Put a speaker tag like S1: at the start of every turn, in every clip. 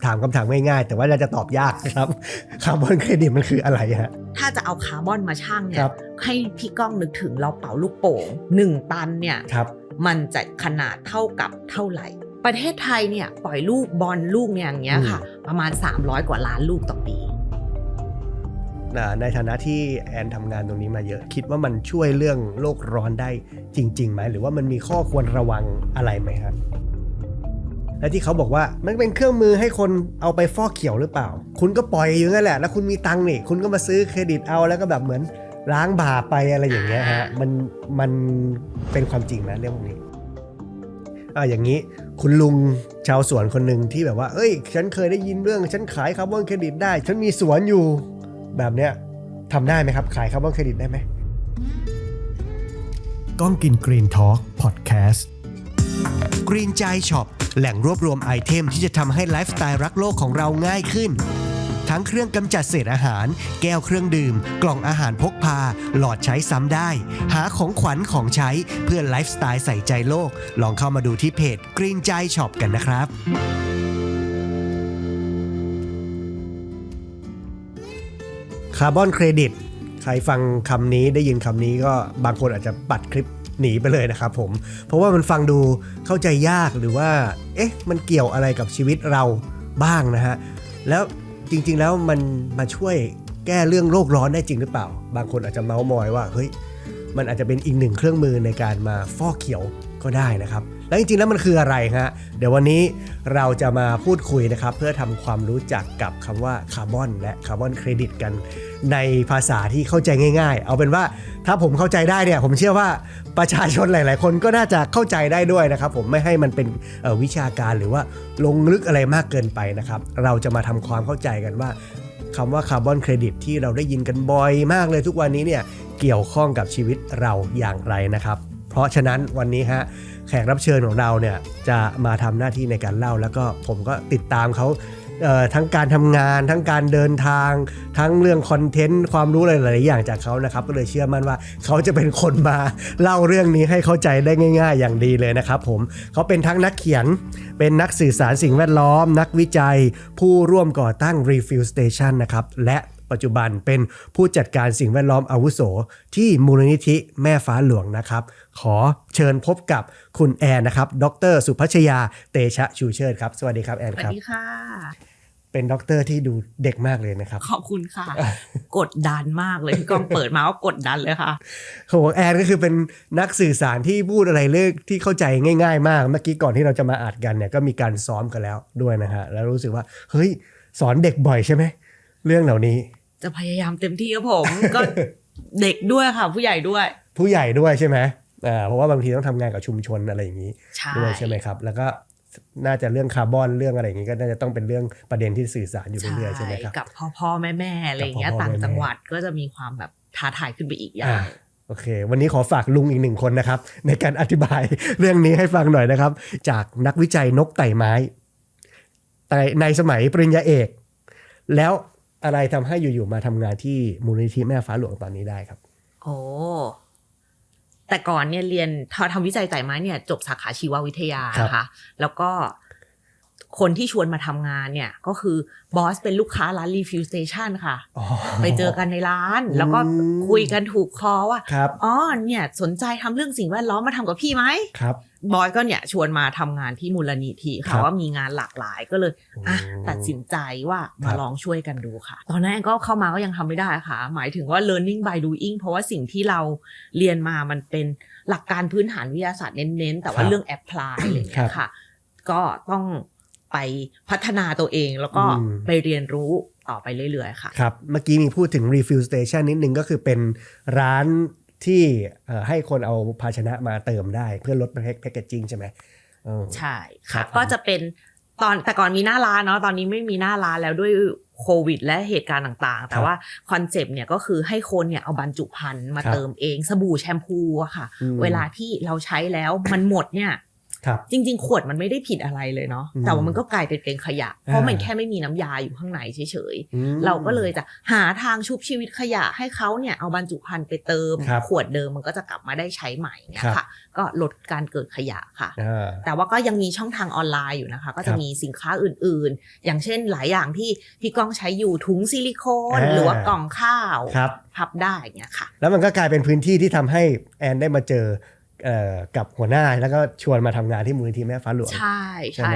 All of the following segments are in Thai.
S1: ถามคำถามง่ายๆแต่ว่าน่าจะตอบยากนะครับคาร์บอนเครดิตมันคืออะไรฮะ
S2: ถ้าจะเอาคาร์บอนมาชั่งเนี่
S1: ครั
S2: ย
S1: บ
S2: ให้พี่ก้องนึกถึงเราเป่าลูกโป่ง1 ตันเนี่ย
S1: ครับ
S2: มันจะขนาดเท่ากับเท่าไหร่ประเทศไทยเนี่ยปล่อยลูกบอลลูกเนี่ยอย่างเงี้ยค่ะประมาณ300 กว่าล้านลูกต่อปี
S1: ในฐานะที่แอนทำงานตรงนี้มาเยอะคิดว่ามันช่วยเรื่องโลกร้อนได้จริงๆไหมหรือว่ามันมีข้อควรระวังอะไรไหมครับและที่เขาบอกว่ามันเป็นเครื่องมือให้คนเอาไปฟอกเขียวหรือเปล่าคุณก็ปล่อยอยู่นั่นแหละแล้วคุณมีตังค์นี่คุณก็มาซื้อเครดิตเอาแล้วก็แบบเหมือนล้างบาปไปอะไรอย่างเงี้ยฮะมันเป็นความจริงนะเรื่องพวกนี้อย่างนี้คุณลุงชาวสวนคนหนึ่งที่แบบว่าเอ้ยฉันเคยได้ยินเรื่องฉันขายคาร์บอนเครดิตได้ฉันมีสวนอยู่แบบเนี้ยทำได้ไหมครับขายคาร์บอนเครดิตได้ไหมก้องกินกรีนทอล์กพอดแคสต์กรีนใจช็อปแหล่งรวบรวมไอเทมที่จะทำให้ไลฟ์สไตล์รักโลกของเราง่ายขึ้นทั้งเครื่องกำจัดเศษอาหารแก้วเครื่องดื่มกล่องอาหารพกพาหลอดใช้ซ้ำได้หาของขวัญของใช้เพื่อไลฟ์สไตล์ใส่ใจโลกลองเข้ามาดูที่เพจกรีนใจช็อปกันนะครับคาร์บอนเครดิตใครฟังคำนี้ได้ยินคำนี้ก็บางคนอาจจะปัดคลิปหนีไปเลยนะครับผมเพราะว่ามันฟังดูเข้าใจยากหรือว่ามันเกี่ยวอะไรกับชีวิตเราบ้างนะฮะแล้วจริงๆแล้วมันมาช่วยแก้เรื่องโลกร้อนได้จริงหรือเปล่าบางคนอาจจะเม้ามอยว่าเฮ้ยมันอาจจะเป็นอีกหนึ่งเครื่องมือในการมาฟอกเขียวก็ได้นะครับแล้วจริงๆแล้วมันคืออะไรฮะเดี๋ยววันนี้เราจะมาพูดคุยนะครับเพื่อทำความรู้จักกับคำว่าคาร์บอนและคาร์บอนเครดิตกันในภาษาที่เข้าใจง่ายๆเอาเป็นว่าถ้าผมเข้าใจได้เนี่ยผมเชื่อว่าประชาชนหลายๆคนก็น่าจะเข้าใจได้ด้วยนะครับผมไม่ให้มันเป็นวิชาการหรือว่าลงลึกอะไรมากเกินไปนะครับเราจะมาทำความเข้าใจกันว่าคำว่าคาร์บอนเครดิตที่เราได้ยินกันบ่อยมากเลยทุกวันนี้เนี่ยเกี่ยวข้องกับชีวิตเราอย่างไรนะครับเพราะฉะนั้นวันนี้ฮะแขกรับเชิญของเราเนี่ยจะมาทำหน้าที่ในการเล่าแล้วก็ผมก็ติดตามเขาทั้งการทำงานทั้งการเดินทางทั้งเรื่องคอนเทนต์ความรู้หลายๆอย่างจากเขานะครับก็เลยเชื่อมั่นว่าเขาจะเป็นคนมาเล่าเรื่องนี้ให้เข้าใจได้ง่ายๆอย่างดีเลยนะครับผมเขาเป็นทั้งนักเขียนเป็นนักสื่อสารสิ่งแวดล้อมนักวิจัยผู้ร่วมก่อตั้ง Refill Station นะครับและปัจจุบันเป็นผู้จัดการสิ่งแวดล้อมอาวุโสที่มูลนิธิแม่ฟ้าหลวงนะครับขอเชิญพบกับคุณแอนนะครับดร.สุพัชยาเตชะชูเชิดครับสวัสดีครับแอนครับสวัสดีค่ะเป็นด็อกเตอร์ที่ดูเด็กมากเลยนะครับ
S2: ขอบคุณค่ะ กดดันมากเลยพี่ก้องเปิดมาก็กดดันเลยค่ะ
S1: ของแอนก็คือเป็นนักสื่อสารที่พูดอะไรเรื่องที่เข้าใจง่ายๆมากเมื่อกี้ก่อนที่เราจะมาอัดกันเนี่ยก็มีการซ้อมกันแล้วด้วยนะฮะแล้วรู้สึกว่าเฮ้ยสอนเด็กบ่อยใช่ไหมเรื่องเหล่านี้
S2: จะพยายามเต็มที่ครับผม ก็เด็กด้วยค่ะผู้ใหญ่ด้วย
S1: ใช่ไหมเพราะว่าบางทีต้องทำงานกับชุมชนอะไรอย่างนี้ด้วยใช่ไหมครับแล้วก็น่าจะเรื่องคาร์บอนเรื่องอะไรอย่างนี้ก็น่าจะต้องเป็นเรื่องประเด็นที่สื่อสารอยู่เรื่อยๆใช่ไหมครับ
S2: กับพ่อแม่อะไรอย่างเงี้ยต่างจังหวัดก็จะมีความแบบท้าทายขึ้นไปอีกอย่าง
S1: โอเควันนี้ขอฝากลุงอีก1คนนะครับในการอธิบายเรื่องนี้ให้ฟังหน่อยนะครับจากนักวิจัยนกไต่ไม้ในสมัยปริญญาเอกแล้วอะไรทำให้อยู่ๆมาทำงานที่มูลนิธิแม่ฟ้าหลวงตอนนี้ได้ครับ
S2: โอ้แต่ก่อนเนี่ยเรียนทำวิจัยไต่ไม้เนี่ยจบสาขาชีววิทยานะคะแล้วก็คนที่ชวนมาทำงานเนี่ยก็คือบอสเป็นลูกค้าร้าน Refill Station ค่ะไปเจอกันในร้านแล้วก็คุยกันถูกคอว่าอ๋อเนี่ยสนใจทำเรื่องสิ่งแวดล้อมมาทำกับพี่ไหมบอสก็เนี่ยชวนมาทำงานที่มูลนิธิค่ะว่ามีงานหลากหลายก็เลยตัดสินใจว่ามาลองช่วยกันดูค่ะตอนนั้นก็เข้ามาก็ยังทำไม่ได้ค่ะหมายถึงว่า learning by doing เพราะว่าสิ่งที่เราเรียนมามันเป็นหลักการพื้นฐานวิทยาศาสตร์เน้นๆแต่ว่าเรื่อง apply อะไรอย่างเงี้ยค่ะก็ต้องไปพัฒนาตัวเองแล้วก็ไปเรียนรู้ต่อไปเรื่อยๆค่ะ
S1: ครับเมื่อกี้มีพูดถึง Refill Station นิดนึงก็คือเป็นร้านที่ให้คนเอาภาชนะมาเติมได้เพื่อลดแพคเกจจิ้งใช่ไหม
S2: ใช่ค่ะก็จะเป็นแต่ก่อนมีหน้าร้านเนาะตอนนี้ไม่มีหน้าร้านแล้วด้วยโควิดและเหตุการณ์ต่างๆแต่ว่าคอนเซปต์เนี่ยก็คือให้คนเนี่ยเอาบรรจุภัณฑ์มาเติมเองสบู่แชมพูอะค่ะเวลาที่เราใช้แล้วมันหมดเนี่ย
S1: ครับ
S2: จริงๆขวดมันไม่ได้ผิดอะไรเลยเนาะแต่ว่ามันก็กลายเป็นขยะเพราะมันแค่ไม่มีน้ำยาอยู่ข้างในเฉยๆเราก็เลยจะหาทางชุบชีวิตขยะให้เขาเนี่ยเอาบรรจุภัณฑ์ไปเติมขวดเดิมมันก็จะกลับมาได้ใช้ใหม่เนี่ยค่ะก็ลดการเกิดขยะค่ะแต่ว่าก็ยังมีช่องทางออนไลน์อยู่นะคะก็จะมีสินค้าอื่นๆอย่างเช่นหลายอย่างที่พี่ก้องใช้อยู่ถุงซิลิโคนหรือว่ากล่องข้าวพับได้เงี้ยค่ะ
S1: แล้วมันก็กลายเป็นพื้นที่ที่ทำให้แอนได้มาเจอกับหัวหน้าแล้วก็ชวนมาทำงานที่มูลนิธิแม่ฟ้าหลวง
S2: ใช่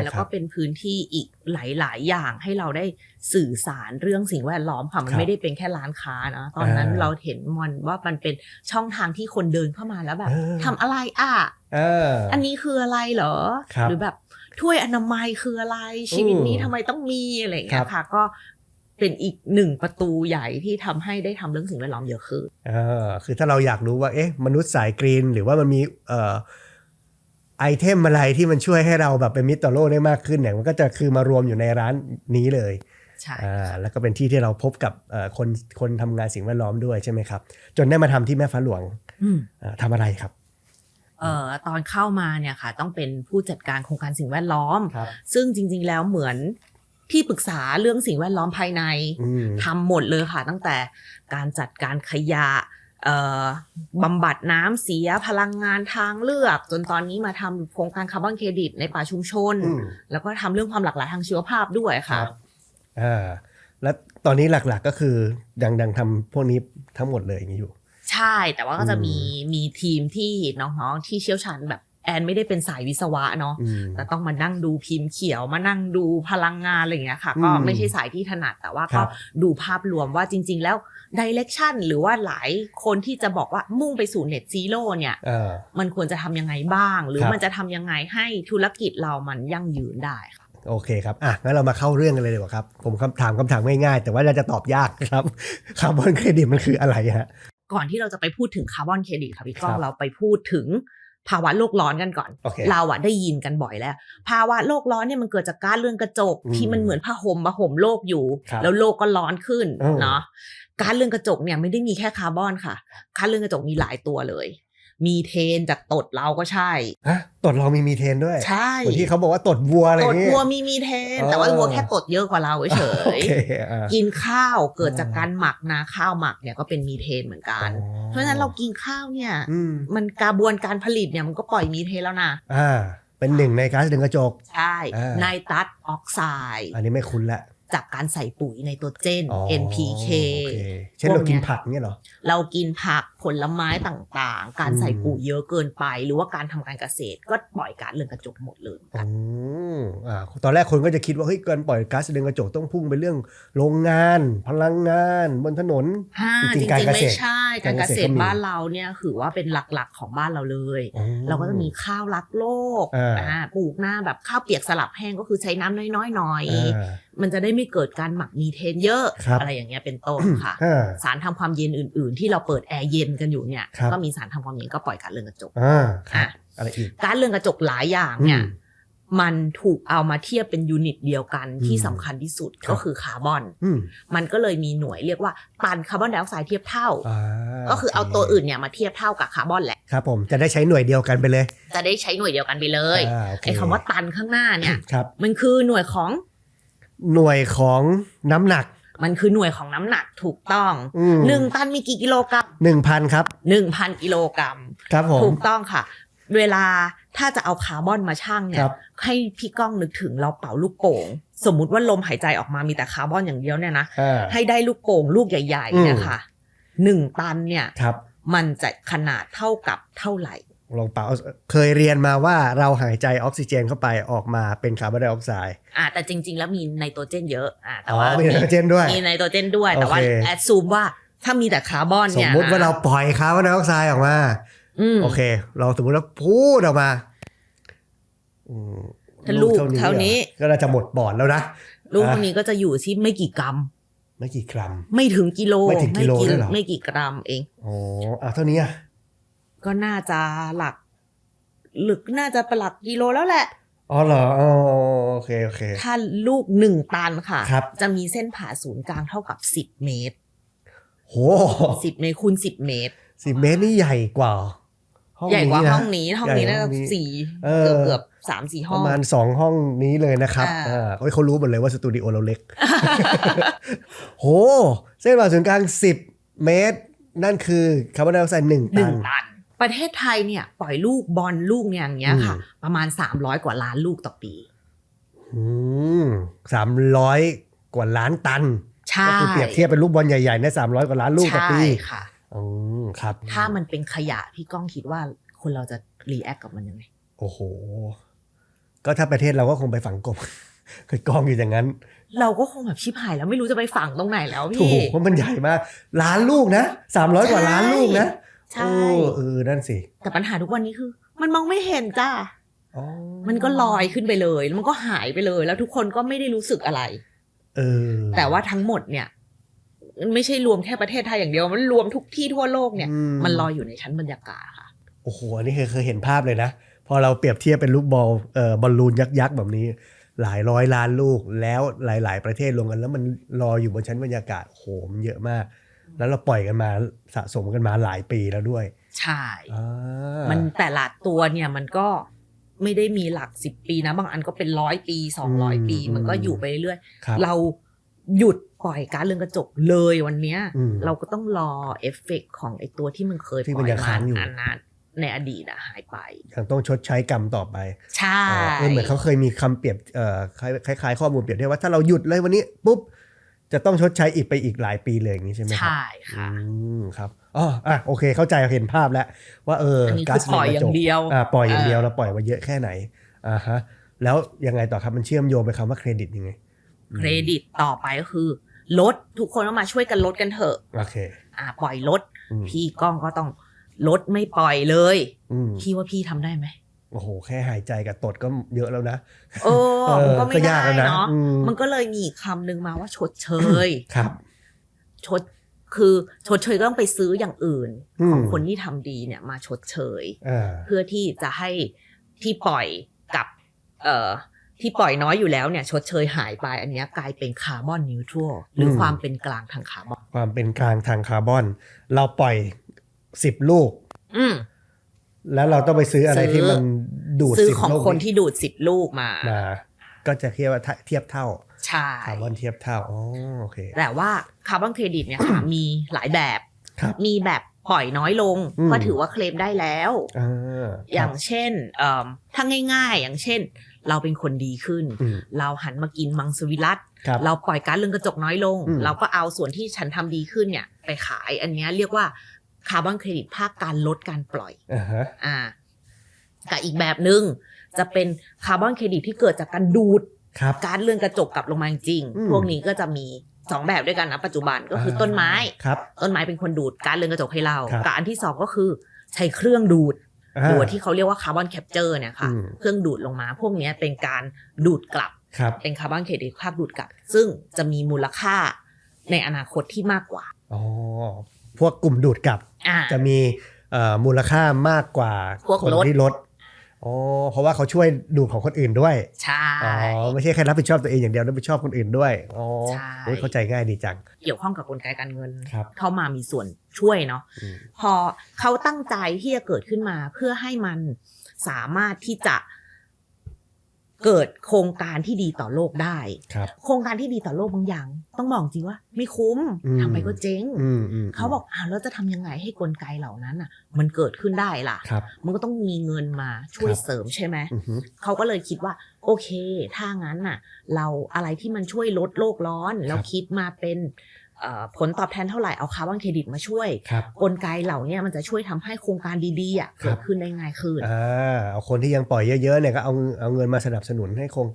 S2: แล้วก็เป็นพื้นที่อีกหลายๆอย่างให้เราได้สื่อสารเรื่องสิ่งแวดล้อมค่ะมันไม่ได้เป็นแค่ร้านค้านะตอนนั้นเราเห็นมันว่ามันเป็นช่องทางที่คนเดินเข้ามาแล้วแบบทำอะไรอันนี้คืออะไรเหรอหรือแบบถ้วยอนามัยคืออะไรชีวิตนี้ทำไมต้องมีอะไรอย่างเงี้ยค่ะก็เป็นอีกหนึ่งประตูใหญ่ที่ทำให้ได้ทำเรื่องสิ่งแวดล้อมเยอะขึ้น
S1: คือถ้าเราอยากรู้ว่ามนุษย์สายกรีนหรือว่ามันมีไอเทมอะไรที่มันช่วยให้เราแบบเป็นมิตรต่อโลกได้มากขึ้นเนี่ยมันก็จะคือมารวมอยู่ในร้านนี้เลย
S2: ใช่
S1: แล้วก็เป็นที่ที่เราพบกับคนทำงานสิ่งแวดล้อมด้วยใช่ไหมครับจนได้มาทำที่แม่ฟ้าหลวงทำอะไรครับ
S2: ตอนเข้ามาเนี่ยค่ะต้องเป็นผู้จัดการโครงการสิ่งแวดล้อมซึ่งจริงๆแล้วเหมือนที่ปรึกษาเรื่องสิ่งแวดล้อมภายในทำหมดเลยค่ะตั้งแต่การจัดการขยะบำบัดน้ำเสียพลังงานทางเลือกจนตอนนี้มาทำโครงการคาร์บอนเครดิตในป่าชุมชนแล้วก็ทำเรื่องความหลากหลายทางชีวภาพด้วยค่ะ
S1: แล้วตอนนี้หลักๆก็คือดังทำพวกนี้ทั้งหมดเลยอย่างนี้อยู่
S2: ใช่แต่ว่าก็จะมีทีมที่น้องๆที่เชี่ยวชาญแบบแอนไม่ได้เป็นสายวิศวะเนาะแต่ต้องมานั่งดูพิมพ์เขียวมานั่งดูพลังงานอะไรอย่างเงี้ยค่ะก็ไม่ใช่สายที่ถนัดแต่ว่าก็ดูภาพรวมว่าจริงๆแล้วdirection หรือว่าหลายคนที่จะบอกว่ามุ่งไปสู่ net zero เนี่ยมันควรจะทำยังไงบ้างหรือมันจะทำยังไงให้ธุรกิจเรามันยั่งยืนได้ค่ะ
S1: โอเคครับงั้นเรามาเข้าเรื่องกันเลยดีกว่าครับผมถามคำถามง่ายๆแต่ว่าจะตอบยากครับคาร์บอนเครดิตมันคืออะไรฮะ
S2: ก่อนที่เราจะไปพูดถึงคาร์บอนเครดิตค่ะพี่ก้องเราไปพูดถึงภาวะโลกร้อนกันก่อน เราได้ยินกันบ่อยแล้วภาวะโลกร้อนเนี่ยมันเกิดจากก๊าซเรือนกระจกที่มันเหมือนผ้าห่มโลกอยู่แล้วโลกก็ร้อนขึ้นเนาะก๊าซเรือนกระจกเนี่ยไม่ได้มีแค่คาร์บอนค่ะก๊าซเรือนกระจกมีหลายตัวเลยมีเทนจากตดเราก็ใช่
S1: ตดเรามีเทนด้วย
S2: ใช่
S1: เหมือนที่เขาบอกว่าตดวัวอะไรอย่าง
S2: งี้ตดวัวมีเทนแต่ว่าวัวแค่ตดเยอะกว่าเราเฉยกินข้าวเกิดจากการหมักนาข้าวหมักเนี่ยก็เป็นมีเทนเหมือนกันเพราะฉะนั้นเรากินข้าวเนี่ยมันกระบวนการผลิตเนี่ยมันก็ปล่อยมีเทนแล้วนะ
S1: เป็นหนึ่งในก๊าซเรือนกระจก
S2: ใช่ไนตรัสออกไซด์
S1: อันนี้ไม่คุ้นละ
S2: จากการใส่ปุ๋ยไนโตรเจน NPK
S1: เช่นเรากินผักเนี่ยเหรอ
S2: เรากินผักผลไม้ต่างๆการใส่ปุ๋ยเยอะเกินไปหรือว่าการทำการเกษตรก็ปล่อยก๊าซเรือนกระจกหมดเลย
S1: ตอนแรกคนก็จะคิดว่าเฮ้ยการปล่อยก๊าซเรือนกระจกต้องพุ่งไปเรื่องโรงงานพลังงานบนถนน
S2: จริงๆไม่ใช่การเกษตรบ้านเราเนี่ยคือว่าเป็นหลักๆของบ้านเราเลยเราก็จะมีข้าวรักโลกปลูกหน้าแบบข้าวเปียกสลับแห้งก็คือใช้น้ำน้อยๆหน่อยมันจะได้ไม่เกิดการหมักมีเทนเยอะอะไรอย่างเงี้ยเป็นต้นค่ะสารทำความเย็นอื่นๆที่เราเปิดแอร์เย็นกันอยู่เนี่ยก็มีสารทำความเย็นก็ปล่อยก๊าซเรือนกระจก
S1: อะไรอีก
S2: ก๊าซเรือนกระจกหลายอย่างเนี่ยมันถูกเอามาเทียบเป็นยูนิตเดียวกันที่สำคัญที่สุดก็คือคาร์บอนมันก็เลยมีหน่วยเรียกว่าตันคาร์บอนไดออกไซด์เทียบเท่าก็คือเอาตัวอื่นเนี่ยมาเทียบเท่ากับคาร์บอนแหละ
S1: ครับผมจะได้ใช้หน่วยเดียวกันไปเลย
S2: จะได้ใช้หน่วยเดียวกันไปเลยไอ้คำว่าตันข้างหน้าเนี่ยมันคือหน่วยของ
S1: น้ำหนัก
S2: มันคือหน่วยของน้ำหนักถูกต้อง1 ตันมีกี่กิโลกรัม
S1: 1,000 ครับ
S2: 1,000 กิโลกรัม
S1: ครับผม
S2: ถูกต้องค่ะเวลาถ้าจะเอาคาร์บอนมาชั่งเนี่ยให้พี่ก้องนึกถึงเราเป่าลูกโป่งสมมุติว่าลมหายใจออกมามีแต่คาร์บอนอย่างเดียวเนี่ยนะให้ได้ลูกโป่งลูกใหญ่ๆเนี่ยค่ะ1 ตันเนี่ยมันจะขนาดเท่ากับเท่าไหร่
S1: ลองเป่าเคยเรียนมาว่าเราหายใจออกซิเจนเข้าไปออกมาเป็นคาร์บอนไดออกไซด์
S2: แต่จริงๆแล้วมีไนโตรเจนเยอะแต่ว่า
S1: มีไนโตรเจนด้วย
S2: มีไนโตรเจนด้วยแต่ว่าแอดซูมว่าถ้ามีแต่คาร์บอน
S1: เนี่ยสมมติว่าเราปล่อยคาร์บอนไดออกไซด์ออกมาโอเคเราสมมติว่าพูดออกมา
S2: ลูกเท่านี้
S1: ก็จะหมดปอดแล้วนะ
S2: ลูกนี้ก็จะอยู่ที่ไม่กี่กรัม
S1: ไม่
S2: ถึงกิโล
S1: ไม่
S2: กี่กรัมเอง
S1: เท่านี้
S2: ก็น่าจะหลักน่าจะประหลักกิโลแล้วแหละ
S1: เหรอโอเค
S2: ถ้าลูก1 ตันค่ะจะมีเส้นผ่าศูนย์กลางเท่ากับ10 เมตร
S1: โห
S2: 10 เมตรคูณ10 เมตร
S1: 10 เมตรนี่ใหญ่กว่า
S2: ใหญ่กว่า
S1: นะ
S2: ห้องนี้น่าจะ
S1: ใหญ่กว่าห้องนี้
S2: สี่
S1: เออ
S2: เกือบ3-4 ห้
S1: ป
S2: อง
S1: ระมาณ2ห้องนี้เลยนะครับ
S2: อ่า
S1: โอ้ยเขารู้หมดเลยว่าสตูดิโอเราเล็ก โหเส้นผ่าศูนย์กลาง10 เมตร นั่นคือคาร์บอนไดออกไซด์1 ตัน
S2: 1 ตัน ประเทศไทยเนี่ยปล่อยลูกบอลลูกเนี่ยอย่างเงี้ยค่ะ ประมาณ300 กว่าล้านลูกต่อปี
S1: 300 กว่าล้านตัน
S2: ใช่
S1: ก็คือเปรียบเทียบเป็นลูกบอลใหญ่ๆเนี่ย300 กว่าล้านลูกต่อปี
S2: ใช่ค่ะ
S1: ครับ
S2: ถ้ามันเป็นขยะพี่ก้องคิดว่าคนเราจะรีแอคกับมันยังไง
S1: โอ้โห ก็ถ้าประเทศเราก็คงไปฝังกบ คือกองอยู่อย่างนั้น
S2: เราก็คงแบบชิบหายแล้วไม่รู้จะไปฝังตรงไหนแล้ว
S1: ถู
S2: พี่
S1: กเพราะมันใหญ่มากล้านลูกนะ300 กว่าล้านลูกนะ
S2: ใช่
S1: นั่นสิ
S2: แต่ปัญหาทุกวันนี้คือ มันมองไม่เห็นจ้า
S1: อ๋อ
S2: มันก็ลอยขึ้นไปเลยแล้วมันก็หายไปเลย แล้วทุกคนก็ไม่ได้รู้สึกอะไร แต่ว่าทั้งหมดเนี่ยมันไม่ใช่รวมแค่ประเทศไทยอย่างเดียวมันรวมทุกที่ทั่วโลกเนี่ย มันลอยอยู่ในชั้นบรรยากาศค่ะ
S1: โอ้โหอันนี้เคยเห็นภาพเลยนะพอเราเปรียบเทียบเป็นลูกบอลบอลลูนยักษ์ๆแบบนี้ หลายร้อยล้านลูกแล้วหลายๆประเทศรวมกันแล้วมันลอยอยู่บนชั้นบรรยากาศโอ้โหมันเยอะมาก แล้วเราปล่อยกันมาสะสมกันมาหลายปีแล้วด้วย
S2: ใช่
S1: มั
S2: มันแต่ละตัวเนี่ยมันก็ไม่ได้มีหลัก10 ปีนะบางอันก็เป็น100 ปี200 ปีมันก็อยู่ไปเรื่อยๆเราหยุดปล่อยก๊าซเรือนกระจกเลยวันเนี้ยเราก็ต้องรอเอฟเฟกต์ของไอตัวที่มันเคยปล่อยมาอันในอดีตหายไป
S1: ยังต้องชดใช้กรรมต่อไป
S2: ใช่
S1: เหมือนเขาเคยมีคำเปรียบคล้ายๆข้อมูลเปรียบเทียบว่าถ้าเราหยุดเลยวันนี้ปุ๊บจะต้องชดใช้อีกไปอีกหลายปีเลยอย่างนี้ใช่ไหมครับ
S2: ใช่ค่ะ
S1: ครับโอเคเข้าใจเห็นภาพแล้วว่า
S2: อันนี้คือปล่อยอย่างเดียว
S1: ปล่อยอย่างเดียวเราปล่อยมาเยอะแค่ไหนฮะแล้วยังไงต่อครับมันเชื่อมโยงไปคำว่าเครดิตยังไง
S2: เครดิตต่อไปก็คือลดทุกคนต้องมาช่วยกันลดกันเถอะ
S1: โอเค
S2: ปล่อยลดพี่ก้องก็ต้องลดไม่ปล่อยเลยพี่ว่าพี่ทำได้ไหม
S1: โอ้โหแค่หายใจกับตดก็เยอะแล้วนะ
S2: มันก็ไม่ได้เนาะ
S1: มัน
S2: ก็เลยมีคำนึงมาว่าชดเชย
S1: ครับ
S2: ชดเชยก็ต้องไปซื้ออย่างอื่นของคนที่ทำดีเนี่ยมาชดเชยเพื่อที่จะให้ที่ปล่อยกับที่ปล่อยน้อยอยู่แล้วเนี่ยชดเชยหายไปอันนี้กลายเป็นคาร์บอนนิวทรัลหรือความเป็นกลางทางคาร์บอน
S1: ความเป็นกลางทางคาร์บอนเราปล่อย10 ลูกแล้วเราต้องไปซื้ออะไรที่มันดูด10 ลูก
S2: ซื้อของคนที่ดูด10 ลูกมา
S1: ก็จะเทียบว่าเทียบเท่า
S2: ใช่
S1: คาร์บอนเทียบเท่าโอเค
S2: แต่ว่าคาร์บอนเครดิตเนี่ยค่ะมีหลายแบบมีแบบปล่อยน้อยลงก็ถือว่าเคลมได้แล้วอย่างเช่นถ้าง่ายๆอย่างเช่นเราเป็นคนดีขึ้นเราหันมากินมังสวิรัติเราปล่อยก๊าซเรือนกระจกน้อยลงเราก็เอาส่วนที่ฉันทำดีขึ้นเนี่ยไปขายอันนี้เรียกว่าคาร์บอนเครดิตภาคการลดการปล่อยกับอีกแบบนึงจะเป็นคาร์บอนเครดิตที่เกิดจากการดูดก๊าซเรือนกระจกกลับลงมาจริงพวกนี้ก็จะมี2แบบด้วยกันนะปัจจุบันก็คือต้นไม้เป็นคนดูดก๊าซเรือนกระจกให้เรากับอันที่2ก็คือใช้เครื่องดูดหรือที่เขาเรียกว่าคาร์บอนแคปเจอร์เนี่ยค่ะเครื่องดูดลงมาพวกนี้เป็นการดูดกลับเป็นคาร์บอนเครดิตภาคดูดกลับซึ่งจะมีมูลค่าในอนาคตที่มากกว่า
S1: พวกกลุ่มดูดกลับจะมีมูลค่ามากกว่าคนที่ลดเพราะว่าเขาช่วยดูดของคนอื่นด้วย
S2: ใช่
S1: ไม่ใช่แค่รับผิดชอบตัวเองอย่างเดียวรับผิดชอบคนอื่นด้วย
S2: ใช่
S1: เข้าใจง่ายดีจัง
S2: เกี่ยวข้องกับกลไกการเงินเข้ามามีส่วนช่วยเนาะพอเขาตั้งใจที่จะเกิดขึ้นมาเพื่อให้มันสามารถที่จะเกิดโครงการที่ดีต่อโลกได้โครงการที่ดีต่อโลกบางอย่างต้องบอกจริงว่าไม่คุ้มทำไปก็เจ๊งเขาบอกแล้วจะทำยังไงให้กลไกเหล่านั้นมันเกิดขึ้นได้ล่ะมันก็ต้องมีเงินมาช่วยเสริมใช่ไหมเขาก็เลยคิดว่าโอเคถ้างั้นเราอะไรที่มันช่วยลดโลกร้อนแล้วคิดมาเป็นผลตอบแทนเท่าไหร่เอาคาร์บอนเครดิตมาช่วยกลไกเหล่านี้มันจะช่วยทำให้โครงการดีๆเกิดขึ้นได้ง่ายขึ้น
S1: เอาคนที่ยังปล่อยเยอะๆเนี่ยก็เอาเงินมาสนับสนุนให้โครง